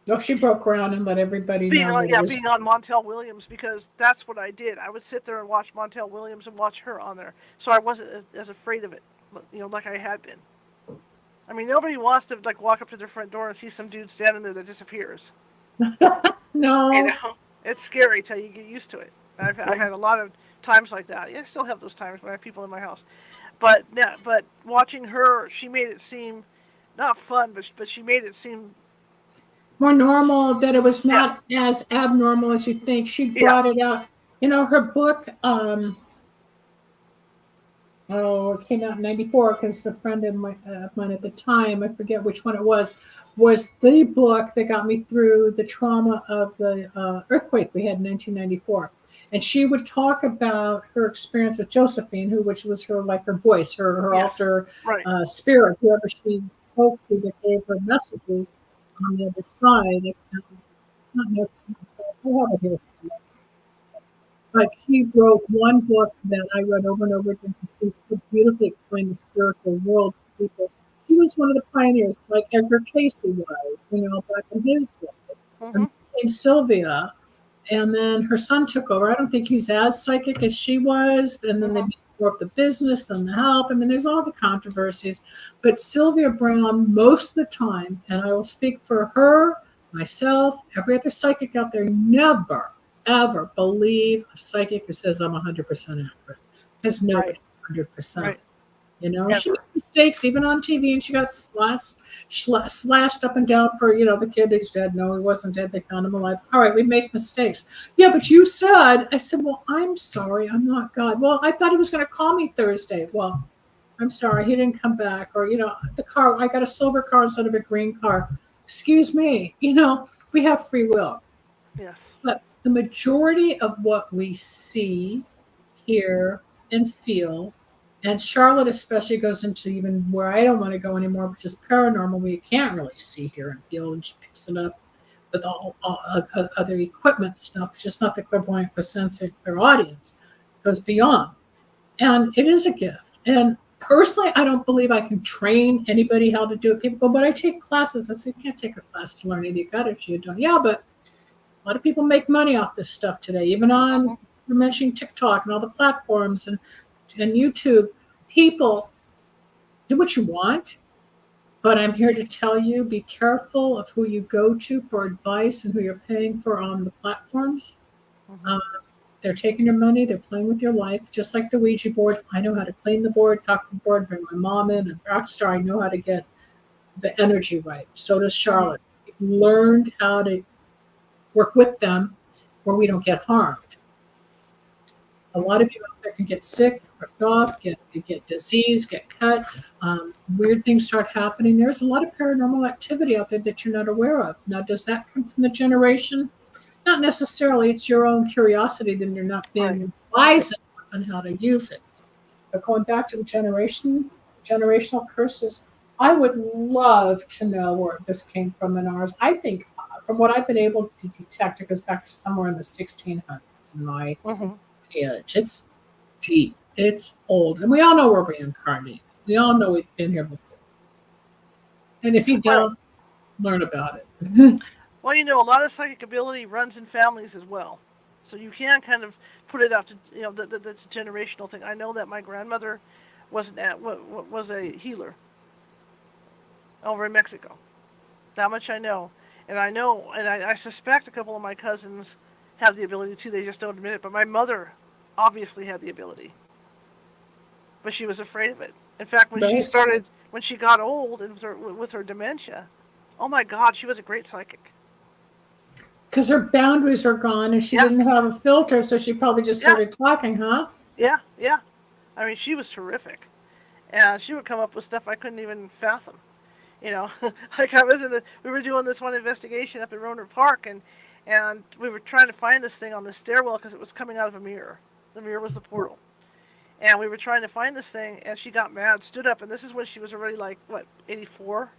Oh, she broke ground and let everybody know that it was. being on Montel Williams, because that's what I did. I would sit there and watch Montel Williams and watch her on there, so I wasn't as afraid of it, like I had been. I mean, nobody wants to like walk up to their front door and see some dude standing there that disappears. You No, know, It's scary till you get used to it. I had a lot of times like that. Yeah, I still have those times when I have people in my house. But yeah, but watching her, she made it seem not fun, but she made it seem More normal, that it was yeah, not as abnormal as you think. She yeah, brought it out. Her book, it came out in 94 because a friend of mine at the time, I forget which one it was the book that got me through the trauma of the earthquake we had in 1994. And she would talk about her experience with Josephine, which was her, like, her voice, her yes, alter right, spirit, whoever she spoke to that gave her messages on the other side. Not necessarily, I have it here somewhere. But she wrote one book that I read over and over again. She so beautifully explained the spiritual world to people. She was one of the pioneers, like Edgar Casey was, back in his day. hmm And named Sylvia, and then her son took over. I don't think he's as psychic as she was, and then they hmm made more of the business than the help. I mean, there's all the controversies, but Sylvia Brown, most of the time, and I will speak for her, myself, every other psychic out there, never ever believe a psychic who says I'm 100% accurate, because right, nobody 100%. right, She made ever, mistakes even on TV, and she got slashed up and down for, the kid who's dead. No, he wasn't dead. They found him alive. All right, we make mistakes. Yeah, but you said, I said, well, I'm sorry. I'm not God. Well, I thought he was going to call me Thursday. Well, I'm sorry. He didn't come back. Or, the car, I got a silver car instead of a green car. Excuse me. We have free will. yes, But the majority of what we see, hear, and feel, and Charlotte especially goes into even where I don't want to go anymore, which is paranormal, where you can't really see, hear, and feel, and she picks it up with all other equipment stuff, just not the clairvoyant or sensing or audience. It goes beyond. And it is a gift. And personally, I don't believe I can train anybody how to do it. People go, but I take classes. I say, you can't take a class to learn anything. You got it, you don't. Yeah, but a lot of people make money off this stuff today, even on, hmm you're mentioning TikTok and all the platforms and YouTube. People do what you want, but I'm here to tell you, be careful of who you go to for advice and who you're paying for on the platforms. hmm Um, they're taking your money, they're playing with your life, just like the Ouija board. I know how to clean the board, talk to the board, bring my mom in, and Rockstar, I know how to get the energy right. So does hmm Charlotte. We've learned how to work with them where we don't get harmed. A lot hmm of you out there can get sick, ripped off, get disease, get cut. Weird things start happening. There's a lot of paranormal activity out there that you're not aware of. Now, does that come from the generation? Not necessarily. It's your own curiosity, then you're not right, being wise enough on how to use it. But going back to the generational curses, I would love to know where this came from in ours. I think, from what I've been able to detect, it goes back to somewhere in the 1600s in my hmm age. It's deep. It's old. And we all know we're reincarnated. We all know we've been here before. And if you well, don't, learn about it. well, a lot of psychic ability runs in families as well. So you can kind of put it out to that's a generational thing. I know that my grandmother was a healer over in Mexico. That much I know, and I suspect a couple of my cousins have the ability too. They just don't admit it. But my mother obviously had the ability, but she was afraid of it. In fact, Right? when she got old and with her dementia, oh my God, she was a great psychic. Because her boundaries were gone and she Yeah, didn't have a filter, so she probably just yeah, started talking, huh? yeah, yeah. I mean, she was terrific, and she would come up with stuff I couldn't even fathom. You know, like we were doing this one investigation up in Roner Park, and we were trying to find this thing on the stairwell because it was coming out of a mirror. The mirror was the portal, and we were trying to find this thing, and she got mad, stood up, and this is when she was already like what 84,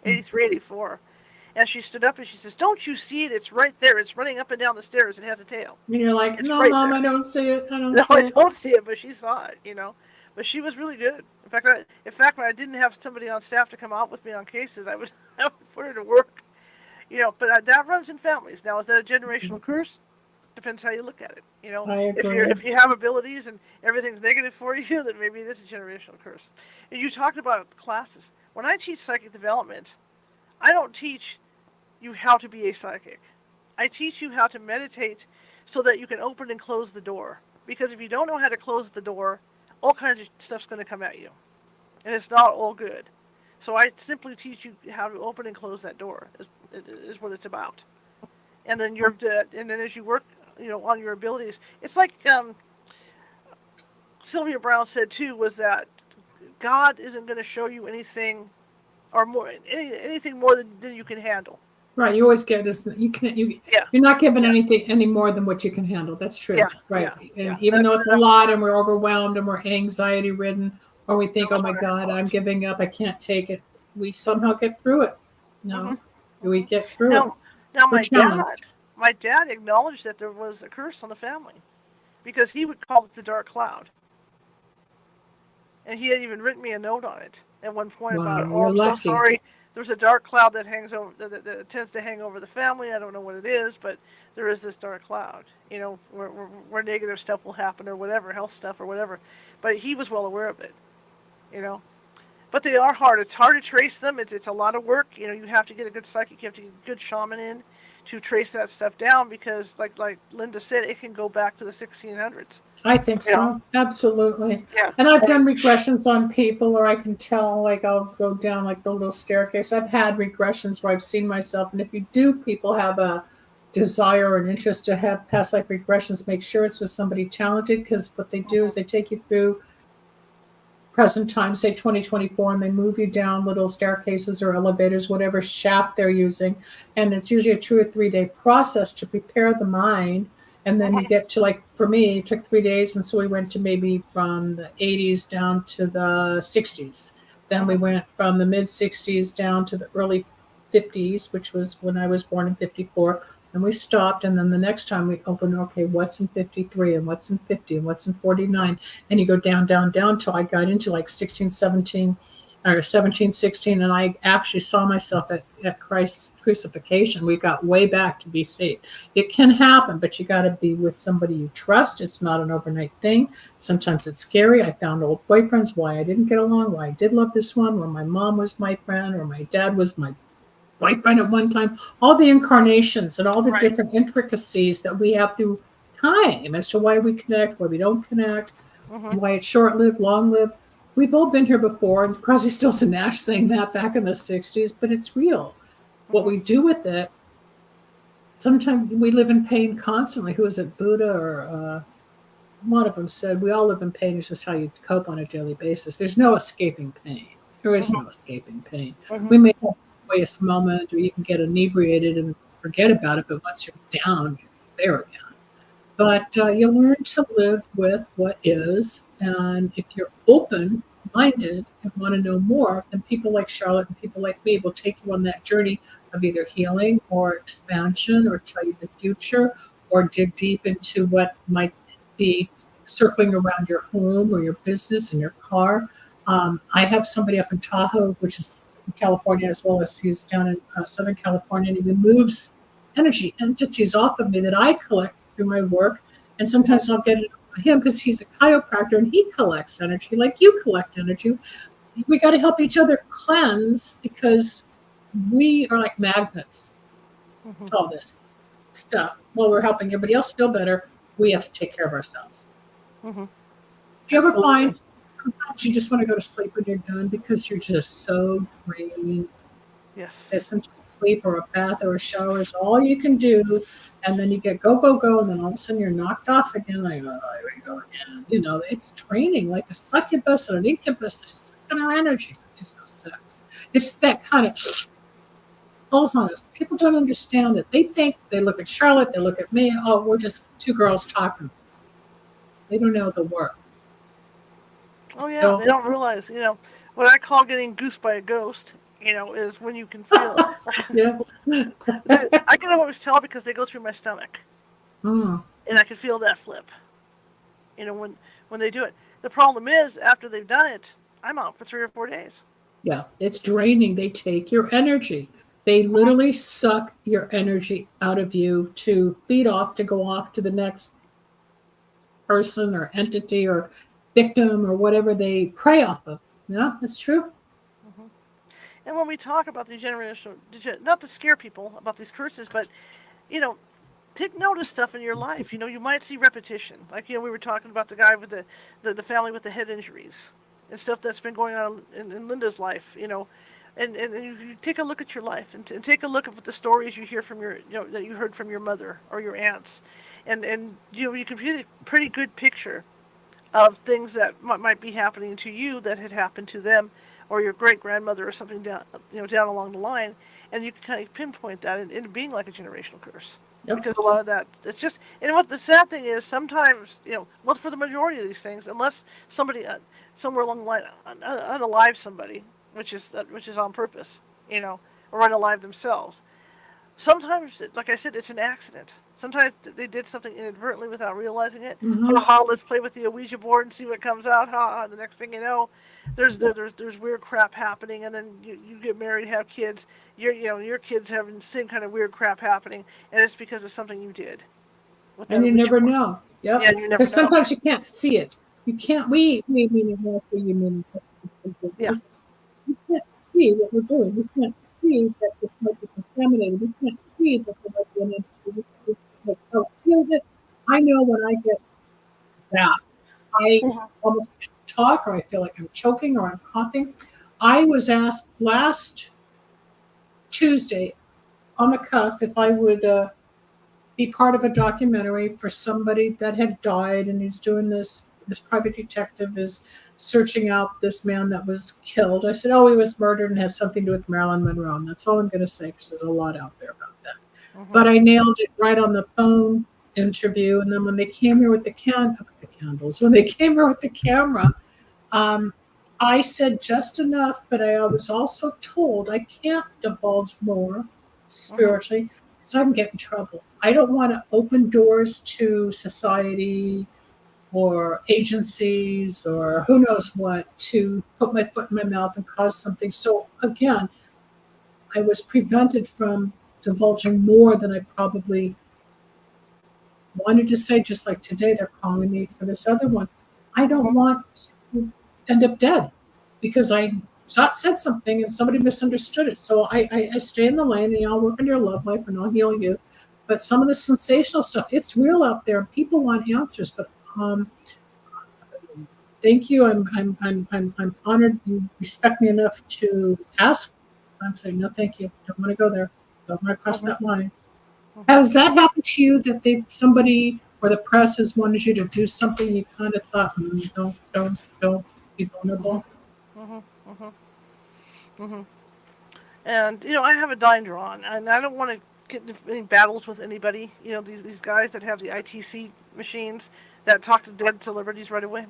83, 84, and she stood up and she says, "Don't you see it? It's right there. It's running up and down the stairs. It has a tail. And you're like, It's no, right mom, I there." don't see it. I don't No, see I it. don't see it, but she saw it. But she was really good. In fact, when I didn't have somebody on staff to come out with me on cases, I would I would put her to work. But that runs in families. Now, is that a generational curse? Depends how you look at it. I If you're agree. if you have abilities and everything's negative for you, then maybe it is a generational curse. And you talked about classes. When I teach psychic development, I don't teach you how to be a psychic. I teach you how to meditate so that you can open and close the door. Because if you don't know how to close the door, all kinds of stuff's going to come at you. And it's not all good. So I simply teach you how to open and close that door, is what it's about. And then and then as you work, on your abilities, it's like Sylvia Brown said too, was that God isn't going to show you anything or anything more than you can handle. Right. You always get this. Yeah. You're not given Yeah. anything any more than what you can handle. That's true. Yeah. Right. Yeah. And even though it's a lot and we're overwhelmed and we're anxiety ridden, or we think, oh my God, I'm giving up. I can't take it. We somehow get through it. No, we get through it. Now We're challenged. my dad acknowledged that there was a curse on the family because he would call it the dark cloud. And he had even written me a note on it at one point about, You're I'm lucky. so sorry. There's a dark cloud that hangs over, that tends to hang over the family. I don't know what it is, but there is this dark cloud, where negative stuff will happen or whatever, health stuff or whatever. But he was well aware of it, But they are hard. It's hard to trace them. It's a lot of work. You have to get a good psychic. You have to get a good shaman in to trace that stuff down because, like Linda said, it can go back to the 1600s. I think so. Absolutely. Yeah. And I've done regressions on people, or I can tell, like I'll go down like the little staircase. I've had regressions where I've seen myself. And if you do, people have a desire or an interest to have past life regressions, make sure it's with somebody talented, because what they do is they take you through present time, say 2024, and they move you down little staircases or elevators, whatever shaft they're using. And it's usually a 2 or 3 day process to prepare the mind. And then you get to, like, for me, it took 3 days. And so we went to maybe from the 80s down to the 60s. Then we went from the mid 60s down to the early 50s, which was when I was born in 54. And we stopped. And then the next time we opened, okay, what's in 53 and what's in 50 and what's in 49? And you go down, down, down till I got into like 16, 17, or 17, 16. And I actually saw myself at Christ's crucifixion. We got way back to BC. It can happen, but you got to be with somebody you trust. It's not an overnight thing. Sometimes it's scary. I found old boyfriends, why I didn't get along, why I did love this one, where my mom was my friend or my dad was my boyfriend at one time, all the incarnations and all the different intricacies that we have through time as to why we connect, why we don't connect, why it's short-lived, long-lived. We've all been here before, and Crosby, Stills, and Nash saying that back in the 60s, but it's real. What we do with it, sometimes we live in pain constantly. Who is it, Buddha or one of them said, we all live in pain. It's just how you cope on a daily basis. There's no escaping pain. There is no escaping pain. We may have a moment, or you can get inebriated and forget about it, but once you're down, it's there again. But you learn to live with what is, and if you're open-minded and want to know more, then people like Charlotte and people like me will take you on that journey of either healing or expansion, or tell you the future, or dig deep into what might be circling around your home or your business and your car. I have somebody up in Tahoe, which is in California, as well as he's down in Southern California, and he removes energy entities off of me that I collect through my work. And sometimes I'll get it from him because he's a chiropractor and he collects energy like you collect energy. We got to help each other cleanse, because we are like magnets to all this stuff. While we're helping everybody else feel better, we have to take care of ourselves. Do you ever find sometimes you just want to go to sleep when you're done because you're just so drained? Yes. That sometimes sleep or a bath or a shower is all you can do, and then you get go, go, go, and then all of a sudden you're knocked off again. Like, oh, here we go again. It's draining, like a succubus or an incubus. They're sucking our energy, but there's no sex. It's that kind of falls on us. People don't understand it. They think, they look at Charlotte, they look at me, oh, we're just two girls talking. They don't know the work. Oh, yeah, they don't realize, what I call getting goosed by a ghost, is when you can feel it. I can always tell because they go through my stomach. And I can feel that flip, when they do it. The problem is, after they've done it, I'm out for 3 or 4 days. Yeah, it's draining. They take your energy. They literally suck your energy out of you to feed off, to go off to the next person or entity or victim or whatever they prey off of. Yeah, it's true. And when we talk about these generational, not to scare people about these curses, but you know, take note of stuff in your life. You might see repetition. Like, we were talking about the guy with the family with the head injuries and stuff that's been going on in Linda's life, and you take a look at your life and take a look at the stories you hear from that you heard from your mother or your aunts, and you can get a pretty good picture of things that might be happening to you that had happened to them or your great grandmother or something down along the line, and you can kind of pinpoint that into being like a generational curse. Yep. Because a lot of that, it's just, and what the sad thing is, sometimes, well, for the majority of these things, unless somebody somewhere along the line unalive somebody, which is on purpose, or unalive themselves. Sometimes, like I said, it's an accident. Sometimes they did something inadvertently without realizing it. Mm-hmm. Ha, let's play with the Ouija board and see what comes out. Ha, the next thing you know, there's weird crap happening, and then you get married, have kids. Your kids having the same kind of weird crap happening, and it's because of something you did. With And that you Ouija never board. know. Yep. Yeah, you never Because know. sometimes you can't see it. You can't. We mean you mean. Yeah. We can't see what we're doing. We can't see that this might be contaminated. We can't see that there might be an entity. It's like, oh, feels it. I know when I get that, I Mhm. almost can't talk, or I feel like I'm choking, or I'm coughing. I was asked last Tuesday on the cuff if I would be part of a documentary for somebody that had died, and he's doing this. This private detective is searching out this man that was killed. I said, "Oh, he was murdered and has something to do with Marilyn Monroe." And that's all I'm going to say because there's a lot out there about that. But Mhm. I nailed it right on the phone interview. And then when they came here with the candles, when they came here with the camera, um, I said just enough, but I was also told I can't divulge more Mhm. spiritually because I can get in trouble. I don't want to open doors to society or agencies or who knows what to put my foot in my mouth and cause something. So again, I was prevented from divulging more than I probably wanted to say, just like today, they're calling me for this other one. I don't Mhm. want to end up dead because I said something and somebody misunderstood it. So I stay in the lane and I'll work on your love life and I'll heal you. But some of the sensational stuff, it's real out there. People want answers, but um, thank you. I'm honored you respect me enough to ask. I'm saying no, thank you. Don't want to go there. Don't want to cross Mhm. that line. Mhm. Has that happened to you that they somebody or the press has wanted you to do something you kind of thought, don't be Mhm. vulnerable? Mhm. Mhm. Mhm. And I have a binder on, and I don't want to get into any battles with anybody. These guys that have the ITC machines that talk to dead celebrities right away.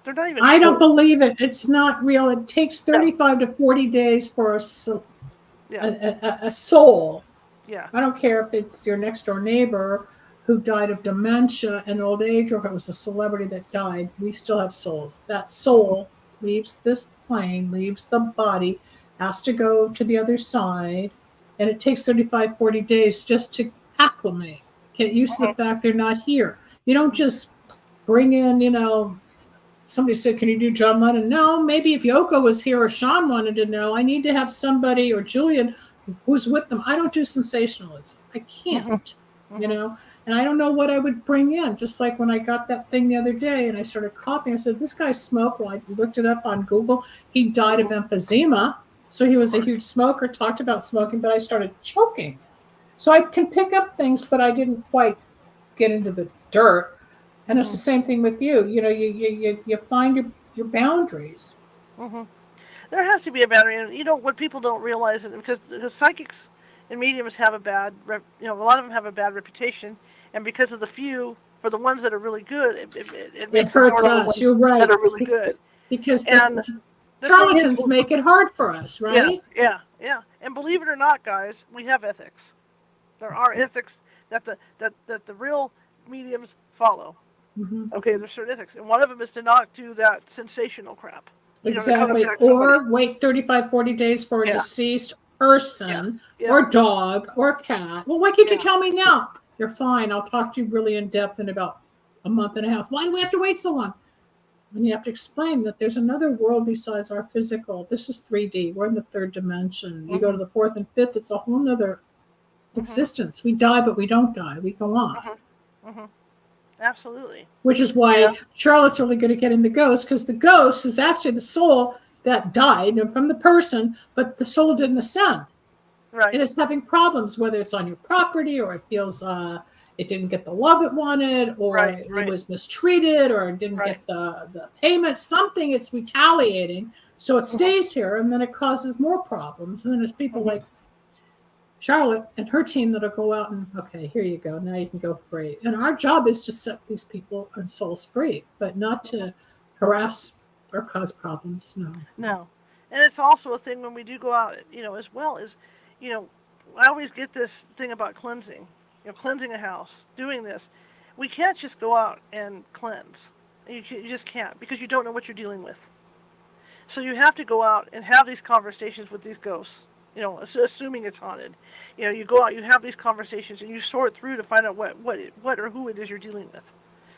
They're not even I don't close. believe it. It's not real. It takes No. 35 to 40 days for Yeah. a soul. Yeah. I don't care if it's your next door neighbor who died of dementia and old age or if it was a celebrity that died. We still have souls. That Mhm. soul leaves this plane, leaves the body, has to go to the other side, and it takes 35, 40 days just to acclimate, get used to the Mhm. fact they're not here. You don't just bring in, somebody said, "Can you do John Lennon?" No, maybe if Yoko was here or Sean wanted to know, I need to have somebody or Julian who's with them. I don't do sensationalism. I can't, Mhm. you Mhm. know, and I don't know what I would bring in. Just like when I got that thing the other day and I started coughing, I said, "This guy smoked." Well, I looked it up on Google. He died of Mhm. emphysema. So he Of was a course. huge smoker, talked about smoking, but I started choking. So I can pick up things, but I didn't quite get into the dirt. And it's the Mhm. same thing with you. You find your boundaries. Mhm. There has to be a boundary, and what people don't realize is because psychics and mediums have a a lot of them have a bad reputation, and because of the few, for the ones that are really good, it It makes it hard hurts on the us. You're ones that right. are really good. Because the And the thing is, charlatans make it hard for us, yeah, right? yeah, yeah. And believe it or not, guys, we have ethics. There are ethics that the real mediums follow. Hmm. Okay, there's certain ethics, and one of them is to not do that sensational crap. To Exactly. contact somebody. Or wait 35, 40 days for a Yeah, deceased yeah, person yeah, or dog or cat. Well, why can't you yeah. tell me now? You're fine. I'll talk to you really in depth in about a month and a half. Why do we have to wait so long? And you have to explain that there's another world besides our physical. This is 3D. We're in the third dimension. You go to Mhm. the fourth and fifth, it's a whole nother existence. We die, but we don't die. We go on. Absolutely. Which is why Charlotte's really good at getting the ghost, because the ghost is actually the soul that died from the person, but the soul didn't ascend. Right. And it's having problems, whether it's on your property or it feels it didn't get the love it wanted, or it was mistreated, or it didn't get the payment, something, it's retaliating. So it stays here, and then it causes more problems. And then there's people like Charlotte and her team that'll go out and, okay, here you go. Now you can go free. And our job is to set these people and souls free, but not to harass or cause problems. No. And it's also a thing when we do go out, as well as, I always get this thing about cleansing, cleansing a house, doing this. We can't just go out and cleanse. You just can't, because you don't know what you're dealing with. So you have to go out and have these conversations with these ghosts, assuming it's haunted. You go out, you have these conversations, and you sort through to find out what or who it is you're dealing with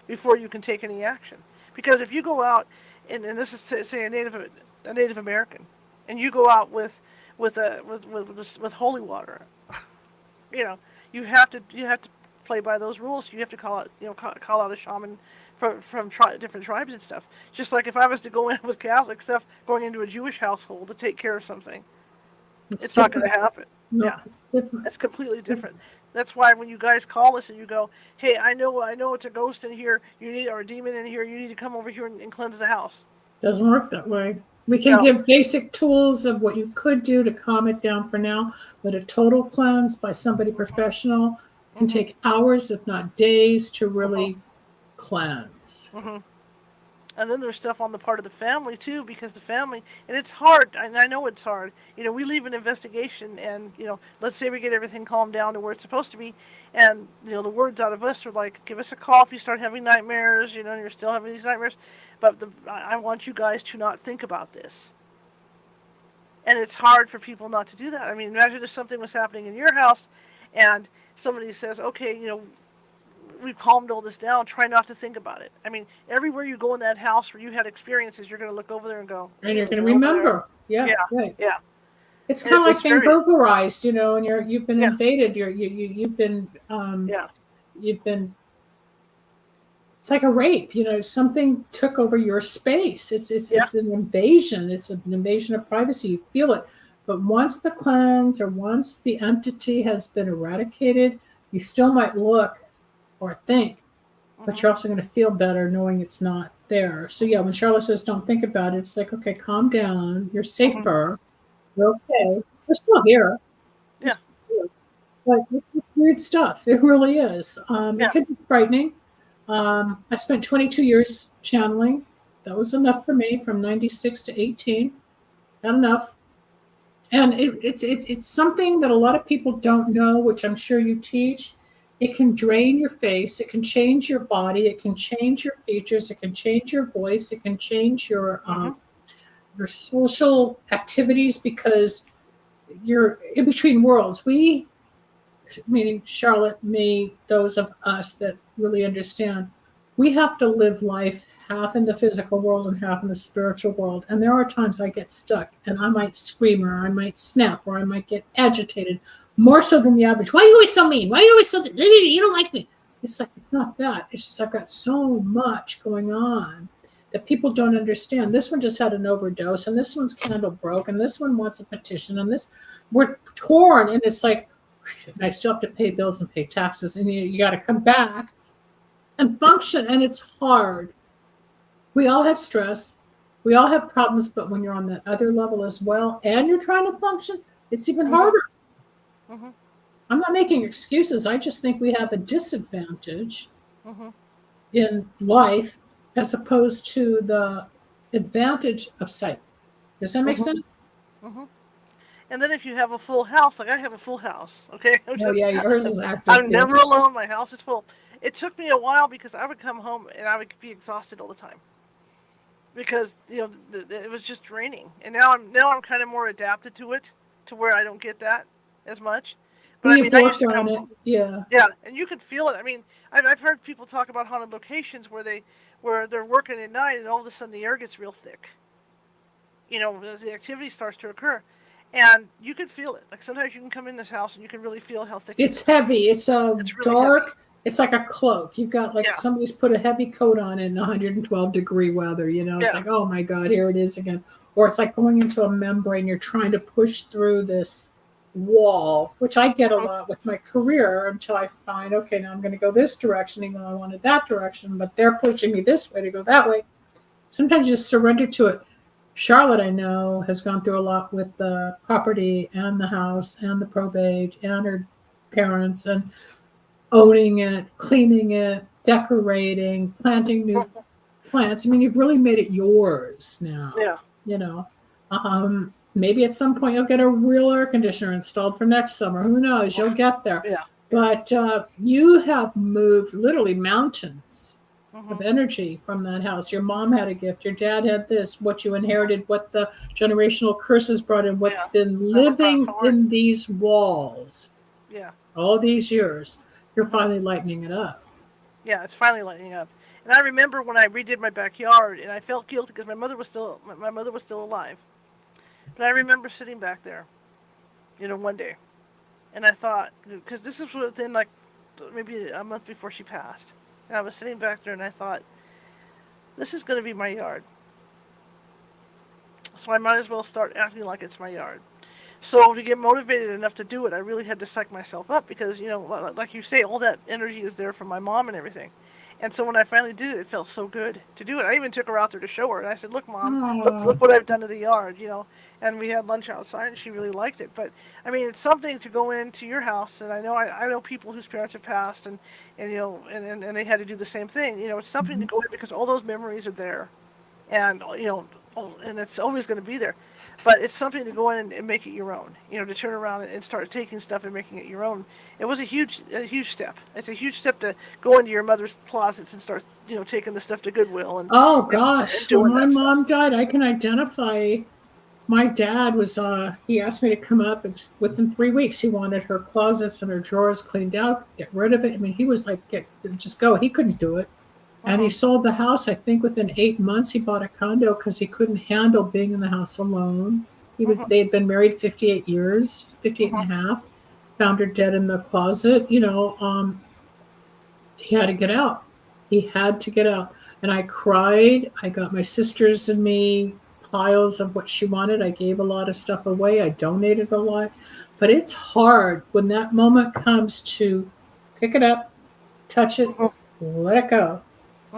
before you can take any action. Because if you go out, and this is, say, a Native American, and you go out with holy water, you have to play by those rules. You have to call out a shaman from different tribes and stuff. Just like if I was to go in with Catholic stuff, going into a Jewish household to take care of something, it's not going to happen. No, it's completely different. That's why when you guys call us and you go, hey, I know it's a ghost in here, or a demon in here, you need to come over here and cleanse the house. Doesn't work that way. We can give basic tools of what you could do to calm it down for now, but a total cleanse by somebody professional can take hours, if not days, to really cleanse. And then there's stuff on the part of the family too, because the family, and it's hard, and I know it's hard. We leave an investigation, and let's say we get everything calmed down to where it's supposed to be, and the words out of us are like, give us a call if you start having nightmares, and you're still having these nightmares, but I want you guys to not think about this. And it's hard for people not to do that. I mean, imagine if something was happening in your house, and somebody says, okay, we've calmed all this down, try not to think about it. I mean, everywhere you go in that house where you had experiences, you're going to look over there and go, and you're going to remember. Yeah. It's kind of like being burglarized, and you've been invaded. You've been it's like a rape. Something took over your space. It's an invasion. It's an invasion of privacy. You feel it. But once the cleanse, or once the entity has been eradicated, you still might look or think, but you're also going to feel better knowing it's not there. So when Charlotte says don't think about it, it's like, okay, calm down. You're safer. You're okay. We're still here. But it's weird stuff. It really is. It can be frightening. I spent 22 years channeling. That was enough for me, from 96 to 18. Not enough. And it's something that a lot of people don't know, which I'm sure you teach. It can drain your face. It can change your body. It can change your features. It can change your voice. It can change your social activities, because you're in between worlds. We, meaning Charlotte, me, those of us that really understand, we have to live life half in the physical world and half in the spiritual world. And there are times I get stuck, and I might scream, or I might snap, or I might get agitated, more so than the average. Why are you always so mean? Why are you always so, you don't like me? It's like, it's not that. It's just I've got so much going on that people don't understand. This one just had an overdose, and this one's candle broke, and this one wants a petition, and this, we're torn, and it's like, and I still have to pay bills and pay taxes, and you got to come back and function, and it's hard. We all have stress. We all have problems, but when you're on that other level as well, and you're trying to function, it's even harder. I'm not making excuses. I just think we have a disadvantage in life as opposed to the advantage of sight. Does that make sense? And then if you have a full house, like I have a full house, okay? Yours is active. I'm never alone. My house is full. It took me a while, because I would come home and I would be exhausted all the time, because it was just draining. And now I'm kind of more adapted to it, to where I don't get that as much. But I used to come home. And you can feel it. I mean, I've heard people talk about haunted locations where they're working at night, and all of a sudden the air gets real thick. As the activity starts to occur, and you can feel it. Like sometimes you can come in this house and you can really feel how thick it It's is. heavy. It's a It's really heavy. dark. It's like a cloak. You've got like Yeah, somebody's put a heavy coat on in 112-degree weather. It's yeah, like, oh my God, here it is again. Or it's like going into a membrane. You're trying to push through this wall, which I get a mhm, lot with my career until I find, okay, now I'm going to go this direction, even though I wanted that direction, but they're pushing me this way to go that way. Sometimes you just surrender to it. Charlotte, I know, has gone through a lot with the property and the house and the probate and her parents and owning it, cleaning it, decorating, planting new mhm, plants. I mean, you've really made it yours now. yeah, You know, maybe at some point you'll get a real air conditioner installed for next summer. Who knows? You'll get there. yeah, yeah. But you have moved literally mountains of Hmm. energy from that house. Your mom had a gift. Your dad had this. What you inherited. What the generational curses brought in. What's Yeah. been That we're brought living forward. in these walls Yeah. all these years. You're Hmm. finally lightening it up. Yeah. It's finally lighting up. And I remember when I redid my backyard, and I felt guilty because my mother was still alive. But I remember sitting back there, one day, and I thought, because this is within like maybe a month before she passed, and I was sitting back there, and I thought, this is going to be my yard, so I might as well start acting like it's my yard. So to get motivated enough to do it, I really had to psych myself up because, like you say, all that energy is there from my mom and everything. And so when I finally did it, it felt so good to do it. I even took her out there to show her, and I said, "Look, Mom, look Oh, what I've done to the yard." And we had lunch outside, and she really liked it. But I mean, it's something to go into your house, and I know people whose parents have passed, and they had to do the same thing. It's something to mhm. go in because all those memories are there, and and it's always going to be there. But it's something to go in and make it your own. To turn around and start taking stuff and making it your own. It was a huge step. It's a huge step to go into your mother's closets and start, taking the stuff to Goodwill Oh and gosh, when doing my that mom stuff. died, I can identify. My dad was. He asked me to come up within 3 weeks. He wanted her closets and her drawers cleaned out, get rid of it. I mean, he was like, just go. He couldn't do it. And he Mhm. sold the house. I think within 8 months, he bought a condo because he couldn't handle being in the house alone. Mhm. They had been married 58 years, 58 Mhm. and a half. Found her dead in the closet. He had to get out. He had to get out. And I cried. I got my sisters and me piles of what she wanted. I gave a lot of stuff away. I donated a lot. But it's hard when that moment comes to pick it up, touch it, Mhm. let it go.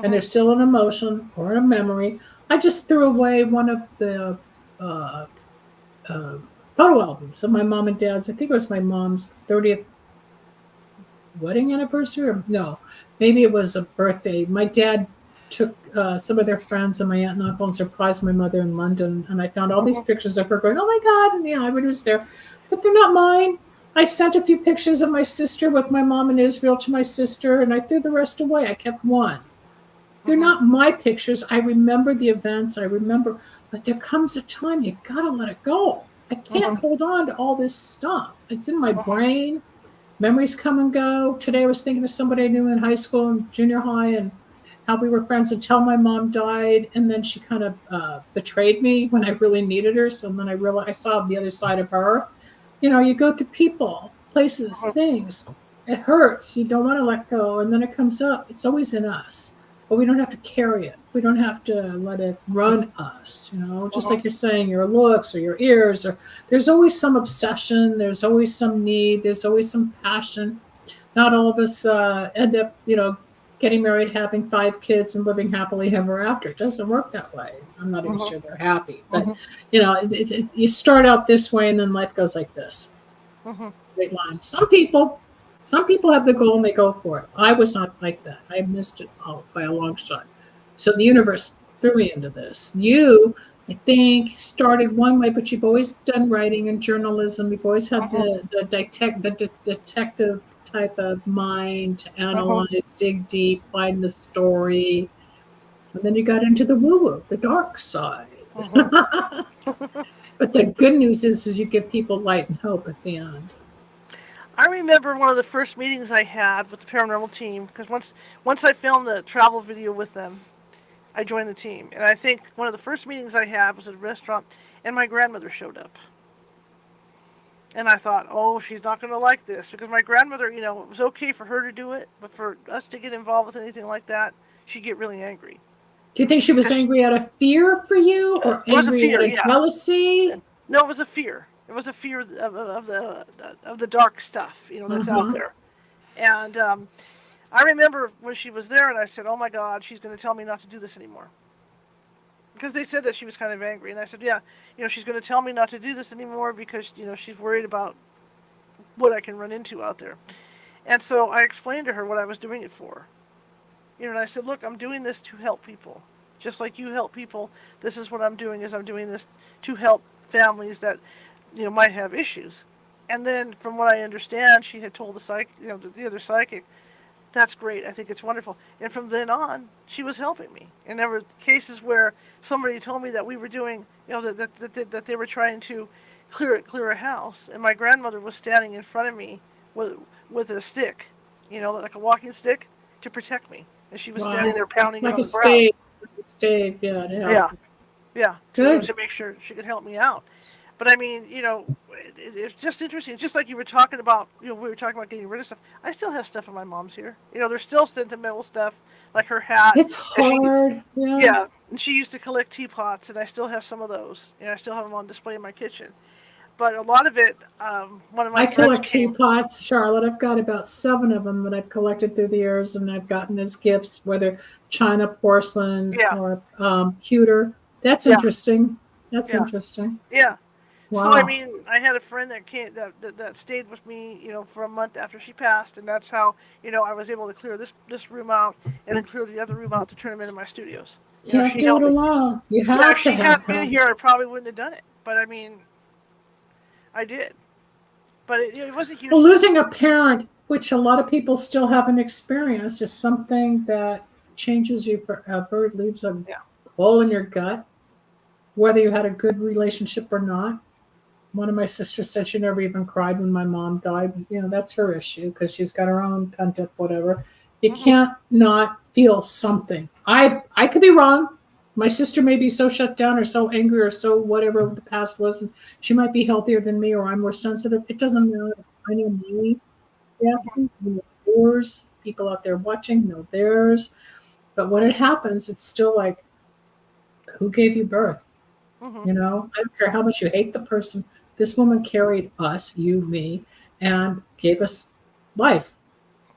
And Mhm. there's still an emotion or a memory. I just threw away one of the uh, uh, photo albums of my mom and dad's. I think it was my mom's 30th wedding anniversary, or no, maybe it was a birthday. My dad took some of their friends and my aunt and uncle and surprised my mother in London, and I found all these Mhm. pictures of her going, "Oh my God!" And yeah, everybody was there, but they're not mine. I sent a few pictures of my sister with my mom in Israel to my sister, and I threw the rest away. I kept one. They're Mhm. not my pictures. I remember the events. I remember, but there comes a time you gotta let it go. I can't Mhm. hold on to all this stuff. It's in my Mhm. brain. Memories come and go. Today I was thinking of somebody I knew in high school and junior high and how we were friends until my mom died. And then she kind of betrayed me when I really needed her. So then I realized I saw the other side of her. You go through people, places, Mhm. things. It hurts. You don't want to let go. And then it comes up. It's always in us. But we don't have to carry it. We don't have to let it run us, just Mhm. like you're saying, your looks or your ears or there's always some obsession, there's always some need, there's always some passion. Not all of us end up getting married, having 5 kids and living happily ever after. It doesn't work that way. I'm not even Mhm. sure they're happy, but Mhm. you start out this way and then life goes like this. Mhm. Straight line. Some people have the goal and they go for it. I was not like that. I missed it all by a long shot. So the universe threw me into this. You, I think, started one way, but you've always done writing and journalism. You've always had Mhm. the detective type of mind to Mhm. analyze, dig deep, find the story. And then you got into the woo woo, the dark side. Mhm. But the good news is you give people light and hope at the end. I remember one of the first meetings I had with the paranormal team because once I filmed the travel video with them, I joined the team. And I think one of the first meetings I had was at a restaurant, and my grandmother showed up. And I thought, oh, she's not going to like this, because my grandmother, it was okay for her to do it, but for us to get involved with anything like that, she'd get really angry. Do you think she was Because angry out of fear for you, or it was a angry out fear, of yeah. jealousy? No, it was a fear. It was a fear of the dark stuff, that's out Uh-huh. there. And I remember when she was there, and I said, "Oh my God, she's going to tell me not to do this anymore." Because they said that she was kind of angry, and I said, "Yeah, she's going to tell me not to do this anymore because she's worried about what I can run into out there." And so I explained to her what I was doing it for. And I said, "Look, I'm doing this to help people, just like you help people. This is what I'm doing. Is I'm doing this to help families that might have issues." And then, from what I understand, she had told the other psychic, "That's great. I think it's wonderful." And from then on, she was helping me. And there were cases where somebody told me that we were doing, that they were trying to clear a house, and my grandmother was standing in front of me with a stick, like a walking stick, to protect me, and she was standing Wow. there pounding it Like on a the ground. stave. Like a stave, yeah, to help. Yeah, yeah, to Good. to make sure she could help me out. But I mean, it's just interesting. Just like you were talking about, we were talking about getting rid of stuff. I still have stuff in my mom's here. There's still sentimental stuff, like her hat. It's And hard. Yeah. yeah, and she used to collect teapots, and I still have some of those. I still have them on display in my kitchen. But a lot of it, one of my I friends collect came. teapots, Charlotte. I've got about 7 of them that I've collected through the years, and I've gotten as gifts, whether china, porcelain, Yeah, or pewter. That's yeah, interesting. That's yeah, interesting. yeah. So I Wow. mean, I had a friend that came that stayed with me, for a month after she passed, and that's how I was able to clear this room out and then clear the other room out to turn them into my studios. Can't She do it helped me. alone. You If have to she have hadn't been help. here, I probably wouldn't have done it. But I mean, I did. But it was a Well, huge deal. losing a parent, which a lot of people still haven't experienced, is something that changes you forever. It leaves a Yeah. hole in your gut, whether you had a good relationship or not. One of my sisters said she never even cried when my mom died. That's her issue because she's got her own pent up whatever. You Hmm. can't not feel something. I could be wrong. My sister may be so shut down or so angry or so whatever the past was, and she might be healthier than me or I'm more sensitive. It doesn't matter. I know me. Yeah, you know yours. People out there watching know theirs. But when it happens, it's still like, who gave you birth? Hmm. I don't care how much you hate the person. This woman carried us, you, me, and gave us life.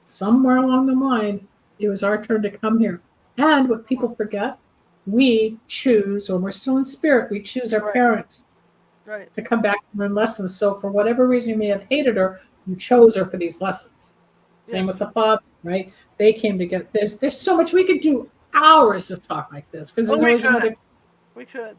Somewhere along the line, it was our turn to come here. And what Hmm. people forget, we choose, when we're still in spirit, we choose our Right. parents Right. to come back and learn lessons. So for whatever reason you may have hated her, you chose her for these lessons. Same with Yes. the father, right? They came together. There's so much we could do hours of talk like this because Oh, there's we always could. another We could.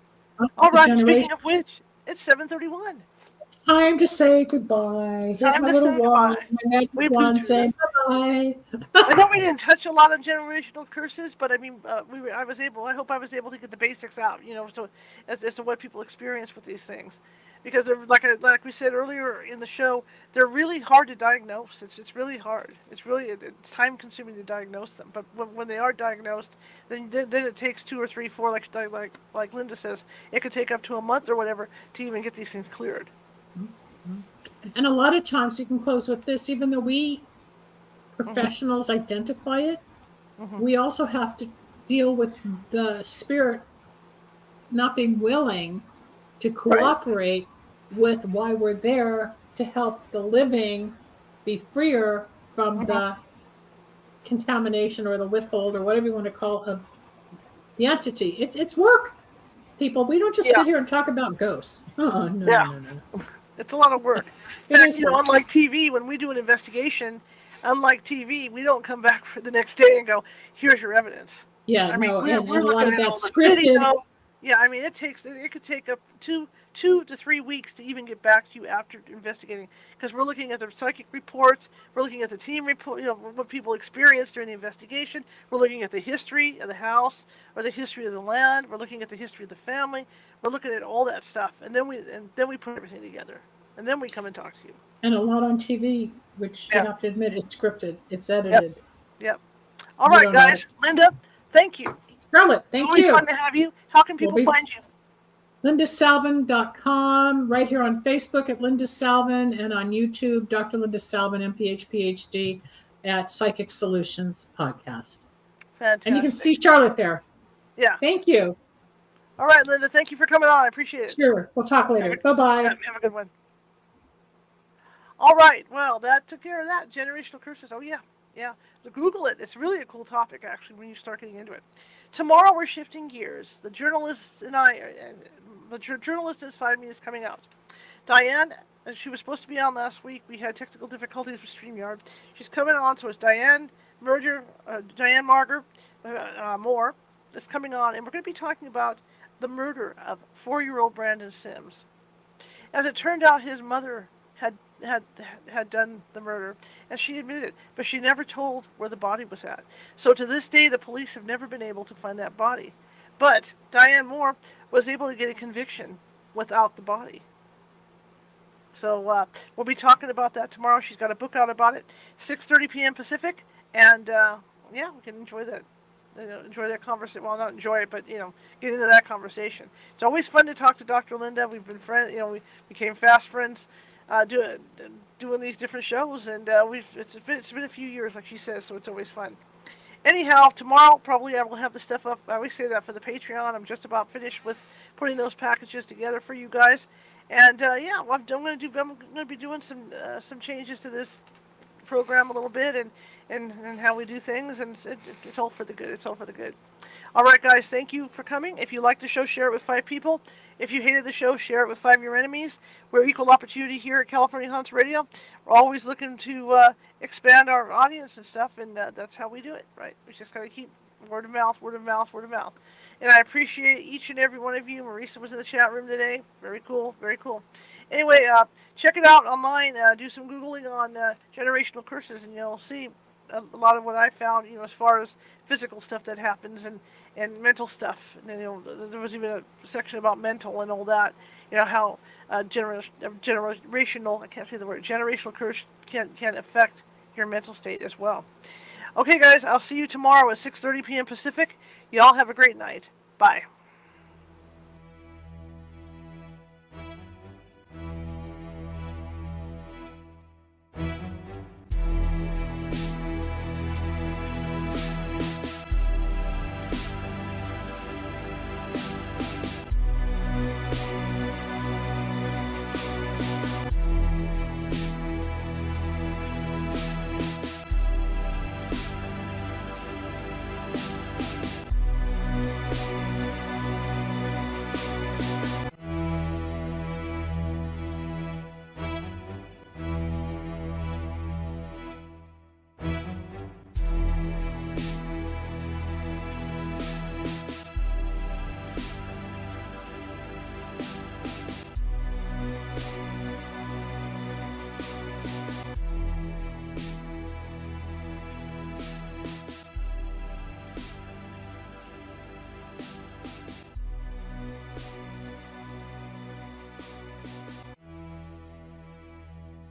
All it's a right. generation. Speaking of which, it's 7:31. It's time to say goodbye. Here's Time my to little say wand, goodbye. my magic We blew wand through saying this. bye I bye. know we didn't touch a lot on generational curses, but I mean, I was able. I hope I was able to get the basics out. So as to what people experience with these things, because they're like we said earlier in the show, they're really hard to diagnose. It's really hard. It's time consuming to diagnose them. But when they are diagnosed, then it takes 2 or 3, 4, like Linda says, it could take up to a month or whatever to even get these things cleared. And a lot of times you can close with this, even though we Hmm. professionals identify it, Hmm. we also have to deal with the spirit not being willing to Right. cooperate with why we're there to help the living be freer from Hmm. the contamination or the withhold or whatever you want to call it, of the entity. It's work, people. We don't just Yeah. sit here and talk about ghosts. Oh, no, Yeah. no, no, no. It's a lot of work. In It fact, is work. unlike TV, when we do an investigation, unlike TV, we don't come back for the next day and go, "Here's your evidence." Yeah, I mean, no, we're, and we're a lot looking of at that all the scripted. video. Yeah, I mean, it could take up two to 3 weeks to even get back to you after investigating, because we're looking at the psychic reports, we're looking at the team report, what people experienced during the investigation, we're looking at the history of the house or the history of the land, we're looking at the history of the family, we're looking at all that stuff, and then we put everything together, and then we come and talk to you. And a lot on TV, which you Yeah. have to admit, it's scripted, it's Yep. edited. Yep. All We right, don't know. guys. Linda, thank you. Charlotte, It's thank always fun you. to have you. How can We'll people be find you? LindaSalvin.com, right here on Facebook at Linda Salvin, and on YouTube, Dr. Linda Salvin, MPH, PhD, at Psychic Solutions Podcast. Fantastic. And you can see Charlotte there. Yeah. Thank you. All right, Linda, thank you for coming on. I appreciate it. Sure. We'll talk later. Bye-bye. Have a good one. All right. Well, that took care of that. Generational curses. Oh, yeah. Yeah. So Google it. It's really a cool topic, actually, when you start getting into it. Tomorrow, we're shifting gears. The journalist inside me is coming out. Diane, she was supposed to be on last week. We had technical difficulties with StreamYard. She's coming on, so it's Diane Marger Moore is coming on, and we're going to be talking about the murder of 4-year-old Brandon Sims. As it turned out, his mother had done the murder, and she admitted it, but she never told where the body was at. So to this day, the police have never been able to find that body. But Diane Moore was able to get a conviction without the body. So we'll be talking about that tomorrow. She's got a book out about it, 6:30 p.m. Pacific, and yeah, we can enjoy that. Enjoy that conversation. Well, not enjoy it, but get into that conversation. It's always fun to talk to Dr. Linda. We've been friends. We became fast friends, doing these different shows, and it's been a few years, like she says, so it's always fun. Anyhow, tomorrow probably I will have the stuff up. I always say that for the Patreon. I'm just about finished with putting those packages together for you guys, and yeah, what I'm going to be doing some changes to this program a little bit, and how we do things, and it's all for the good. It's all for the good. All right, guys, thank you for coming. If you like the show, share it with 5 people. If you hated the show, share it with 5 of your enemies. We're equal opportunity here at California Haunts Radio. We're always looking to expand our audience and stuff, and that's how we do it, right? We just got to keep word of mouth, word of mouth, word of mouth. And I appreciate each and every one of you. Marisa was in the chat room today. Very cool, very cool. Anyway, check it out online. Do some Googling on generational curses, and you'll see a lot of what I found, as far as physical stuff that happens and mental stuff. And, there was even a section about mental and all that. How generational, I can't say the word, generational curse can affect your mental state as well. Okay, guys, I'll see you tomorrow at 6:30 p.m. Pacific. Y'all have a great night. Bye.